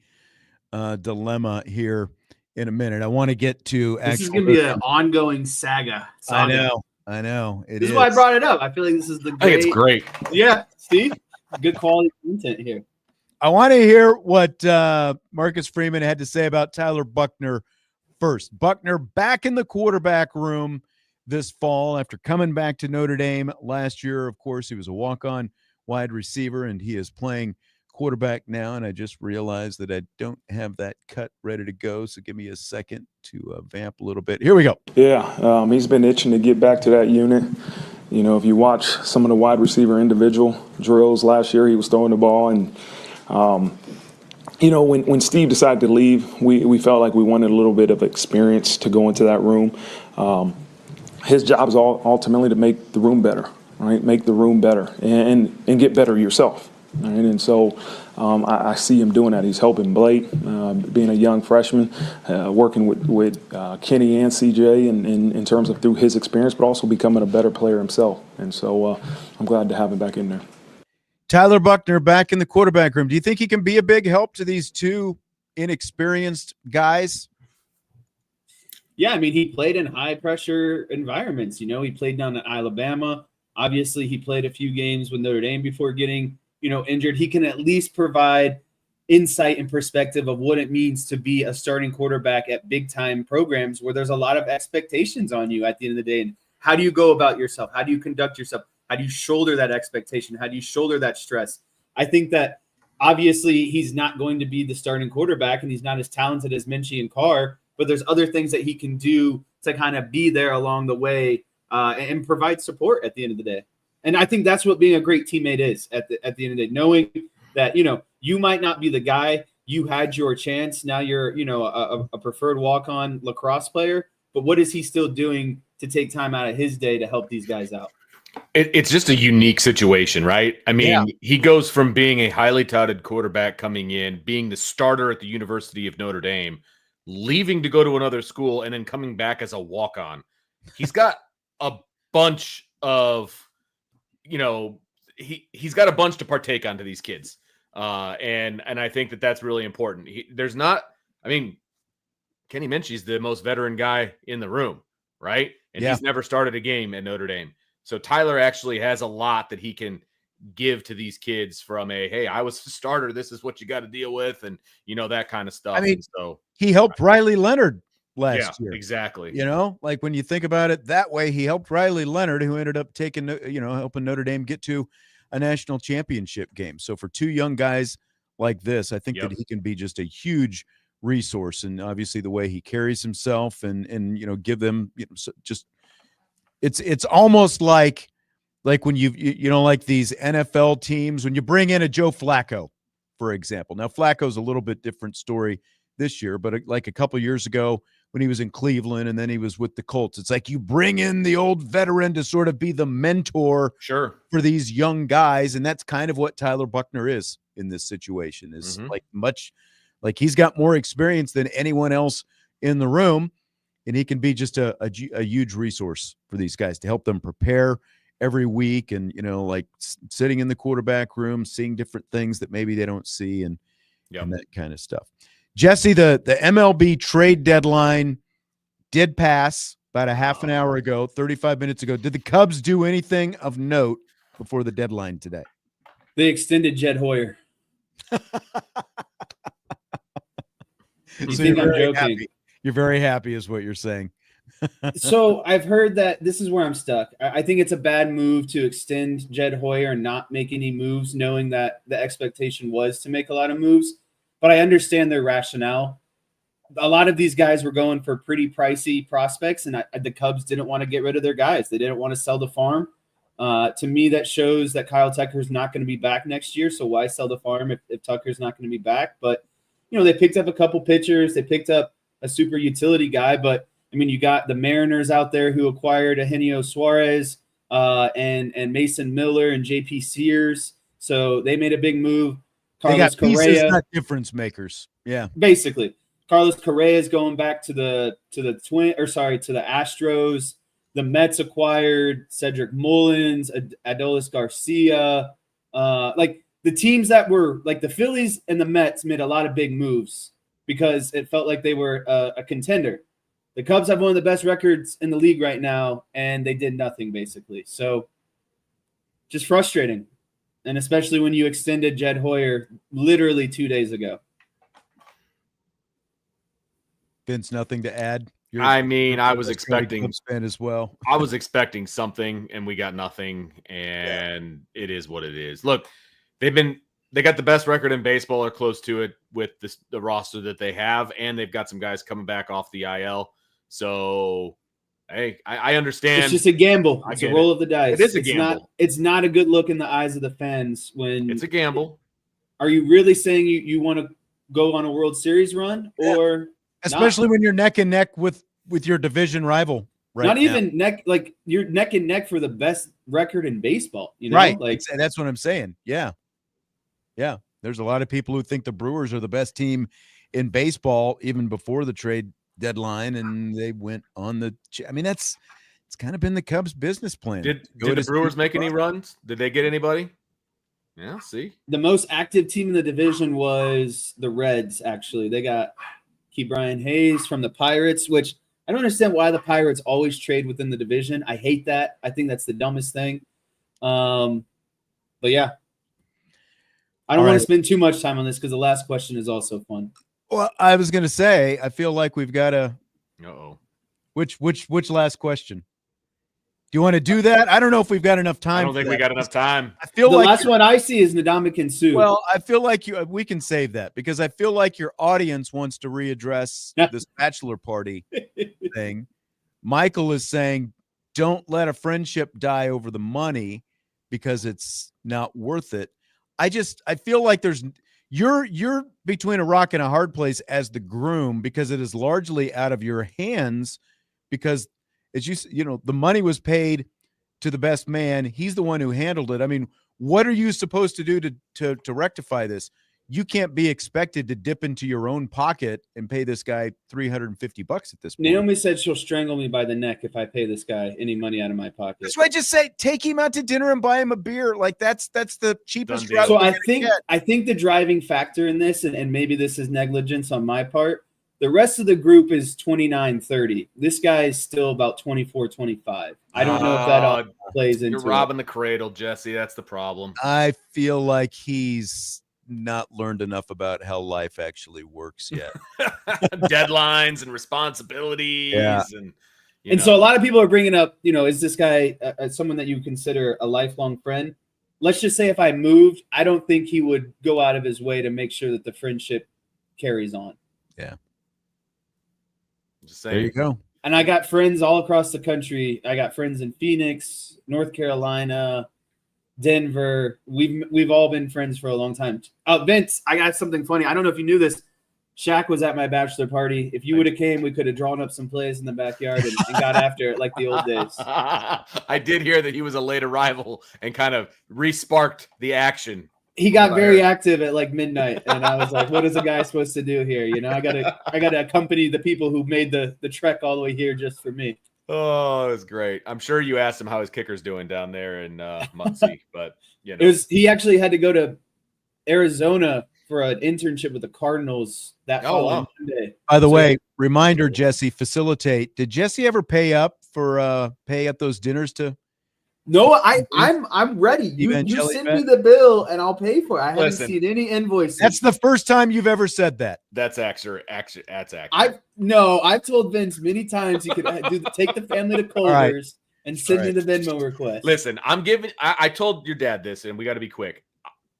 dilemma here in a minute. I want to get to This is going to be an ongoing saga. I know. This is why I brought it up. I feel like this is the I think it's great. Yeah, Steve, good quality content here. I want to hear what Marcus Freeman had to say about Tyler Buchner first. Buchner back in the quarterback room this fall after coming back to Notre Dame last year. Of course, he was a walk-on wide receiver, and he is playing quarterback now, and I just realized that I don't have that cut ready to go, so give me a second to vamp a little bit. Here we go. Yeah, he's been itching to get back to that unit. You know, if you watch some of the wide receiver individual drills last year, he was throwing the ball, and you know, when Steve decided to leave, we felt like we wanted a little bit of experience to go into that room. His job is ultimately to make the room better, right? Make the room better and get better yourself. Right? And so I see him doing that. He's helping Blake, being a young freshman, working with Kenny and CJ in terms of through his experience, but also becoming a better player himself. And so I'm glad to have him back in there. Tyler Buchner back in the quarterback room. Do you think he can be a big help to these two inexperienced guys? Yeah, I mean, he played in high-pressure environments. You know, he played down at Alabama. Obviously, he played a few games with Notre Dame before getting, injured. He can at least provide insight and perspective of what it means to be a starting quarterback at big-time programs where there's a lot of expectations on you at the end of the day. And how do you go about yourself? How do you conduct yourself? How do you shoulder that expectation? How do you shoulder that stress? I think that obviously he's not going to be the starting quarterback, and he's not as talented as Minchey and Carr, but there's other things that he can do to kind of be there along the way and provide support at the end of the day. And I think that's what being a great teammate is at the end of the day, knowing that, you might not be the guy, you had your chance. Now you're, a preferred walk-on lacrosse player, but what is he still doing to take time out of his day to help these guys out? It's just a unique situation, right? I mean, He goes from being a highly touted quarterback coming in, being the starter at the University of Notre Dame, leaving to go to another school, and then coming back as a walk-on. He's got a bunch of, he's got a bunch to partake onto these kids. And I think that's really important. Kenny Minchey's the most veteran guy in the room, right? And he's never started a game at Notre Dame. So Tyler actually has a lot that he can give to these kids from hey, I was the starter. This is what you got to deal with. And, that kind of stuff. I mean, and so he helped Riley Leonard last year. Exactly. Like when you think about it that way, he helped Riley Leonard, who ended up taking, helping Notre Dame get to a national championship game. So for two young guys like this, I think that he can be just a huge resource. And obviously the way he carries himself and give them, just it's almost like when like these NFL teams, when you bring in a Joe Flacco, for example. Now Flacco's a little bit different story this year, but like a couple years ago when he was in Cleveland and then he was with the Colts, it's like you bring in the old veteran to sort of be the mentor for these young guys. And that's kind of what Tyler Buchner is in this situation, is like he's got more experience than anyone else in the room. And he can be just a huge resource for these guys to help them prepare every week and, like sitting in the quarterback room, seeing different things that maybe they don't see and that kind of stuff. Jesse, the MLB trade deadline did pass about a half an hour ago, 35 minutes ago. Did the Cubs do anything of note before the deadline today? They extended Jed Hoyer. You think I'm joking? Happy. You're very happy is what you're saying. So I've heard that this is where I'm stuck. I think it's a bad move to extend Jed Hoyer and not make any moves, knowing that the expectation was to make a lot of moves. But I understand their rationale. A lot of these guys were going for pretty pricey prospects, and the Cubs didn't want to get rid of their guys. They didn't want to sell the farm. To me, that shows that Kyle Tucker's not going to be back next year. So why sell the farm if Tucker's not going to be back? But, they picked up a couple pitchers. They picked up a super utility guy. But, I mean, you got the Mariners out there who acquired Eugenio Suarez and Mason Miller and JP Sears. So they made a big move. Carlos Correa, pieces, not difference makers. Yeah, basically, Carlos Correa is going back to the Astros. the Mets acquired Cedric Mullins, Adolis Garcia. Like the teams that were like the Phillies and the Mets made a lot of big moves because it felt like they were a contender. The Cubs have one of the best records in the league right now, and they did nothing basically. So just frustrating. And especially when you extended Jed Hoyer literally 2 days ago. Vince, nothing to add. I was expecting Cubs fan as well. I was expecting something, and we got nothing, and It is what it is. Look, they got the best record in baseball or close to it with the roster that they have, and they've got some guys coming back off the IL. So, hey, I understand. It's just a gamble. It's a roll of the dice. It is a gamble. It's not a good look in the eyes of the fans when it's a gamble. Are you really saying you want to go on a World Series run or especially when you're neck and neck with your division rival? Right. Not even neck, like you're neck and neck for the best record in baseball. You know, right? Like that's what I'm saying. Yeah. There's a lot of people who think the Brewers are the best team in baseball even before the trade deadline, and they went on the. I mean, it's kind of been the Cubs' business plan. Did the Brewers make any runs? Did they get anybody? Yeah, see. The most active team in the division was the Reds. Actually, they got Brian Hayes from the Pirates, which I don't understand why the Pirates always trade within the division. I hate that. I think that's the dumbest thing. But yeah, I don't want to spend too much time on this because the last question is also fun. Well, I was going to say, I feel like we've got a. Uh-oh. Which last question? Do you want to do that? I don't know if we've got enough time. I don't think we got enough time. I feel the like last one I see is Ndamukong Suh. Well, I feel like we can save that because I feel like your audience wants to readdress this bachelor party thing. Michael is saying, don't let a friendship die over the money because it's not worth it. I feel like you're between a rock and a hard place as the groom because it is largely out of your hands because as the money was paid to the best man. He's the one who handled it. I mean, what are you supposed to do to rectify this? You can't be expected to dip into your own pocket and pay this guy $350 at this point. Naomi said she'll strangle me by the neck if I pay this guy any money out of my pocket. That's why I just say take him out to dinner and buy him a beer. Like that's the cheapest route. So I think the driving factor in this, and maybe this is negligence on my part, the rest of the group is 29-30. This guy is still about 24-25. I don't know if that all plays into it. You're robbing the cradle, Jesse. That's the problem. I feel like he's not learned enough about how life actually works yet. Deadlines and responsibilities. Yeah. And so a lot of people are bringing up, is this guy someone that you consider a lifelong friend? Let's just say if I moved, I don't think he would go out of his way to make sure that the friendship carries on. Yeah. Just saying. There you go. And I got friends all across the country. I got friends in Phoenix, North Carolina, Denver. We've all been friends for a long time. Vince, I got something funny. I don't know if you knew this. Shaq was at my bachelor party. If you would have came, we could have drawn up some plays in the backyard and got after it like the old days. I did hear that he was a late arrival and kind of re-sparked the action. He got very active at like midnight, and I was like, "What is a guy supposed to do here? I gotta accompany the people who made the trek all the way here just for me." Oh, it was great. I'm sure you asked him how his kicker's doing down there in Muncie, but he actually had to go to Arizona for an internship with the Cardinals that following Monday. By the way, reminder, Jesse, facilitate. Did Jesse ever pay up those dinners to? No, I'm ready. You send me the bill and I'll pay for it. I haven't seen any invoices. That's the first time you've ever said that. That's accurate. That's accurate. I've told Vince many times he could take the family to Culver's and send me the Venmo request. Listen, I told your dad this, and we got to be quick.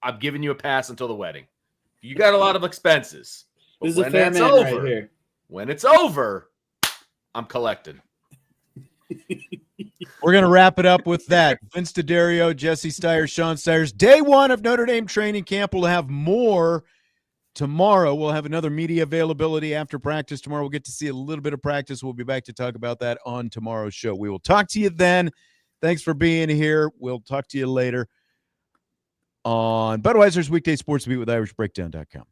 I'm giving you a pass until the wedding. You got a lot of expenses. This is a fair man right here. When it's over, I'm collecting. We're going to wrap it up with that. Vince D'Addario, Jesse Stiers, Sean Stiers. Day one of Notre Dame training camp. We'll have more tomorrow. We'll have another media availability after practice tomorrow. We'll get to see a little bit of practice. We'll be back to talk about that on tomorrow's show. We will talk to you then. Thanks for being here. We'll talk to you later on Budweiser's Weekday Sports Beat with IrishBreakdown.com.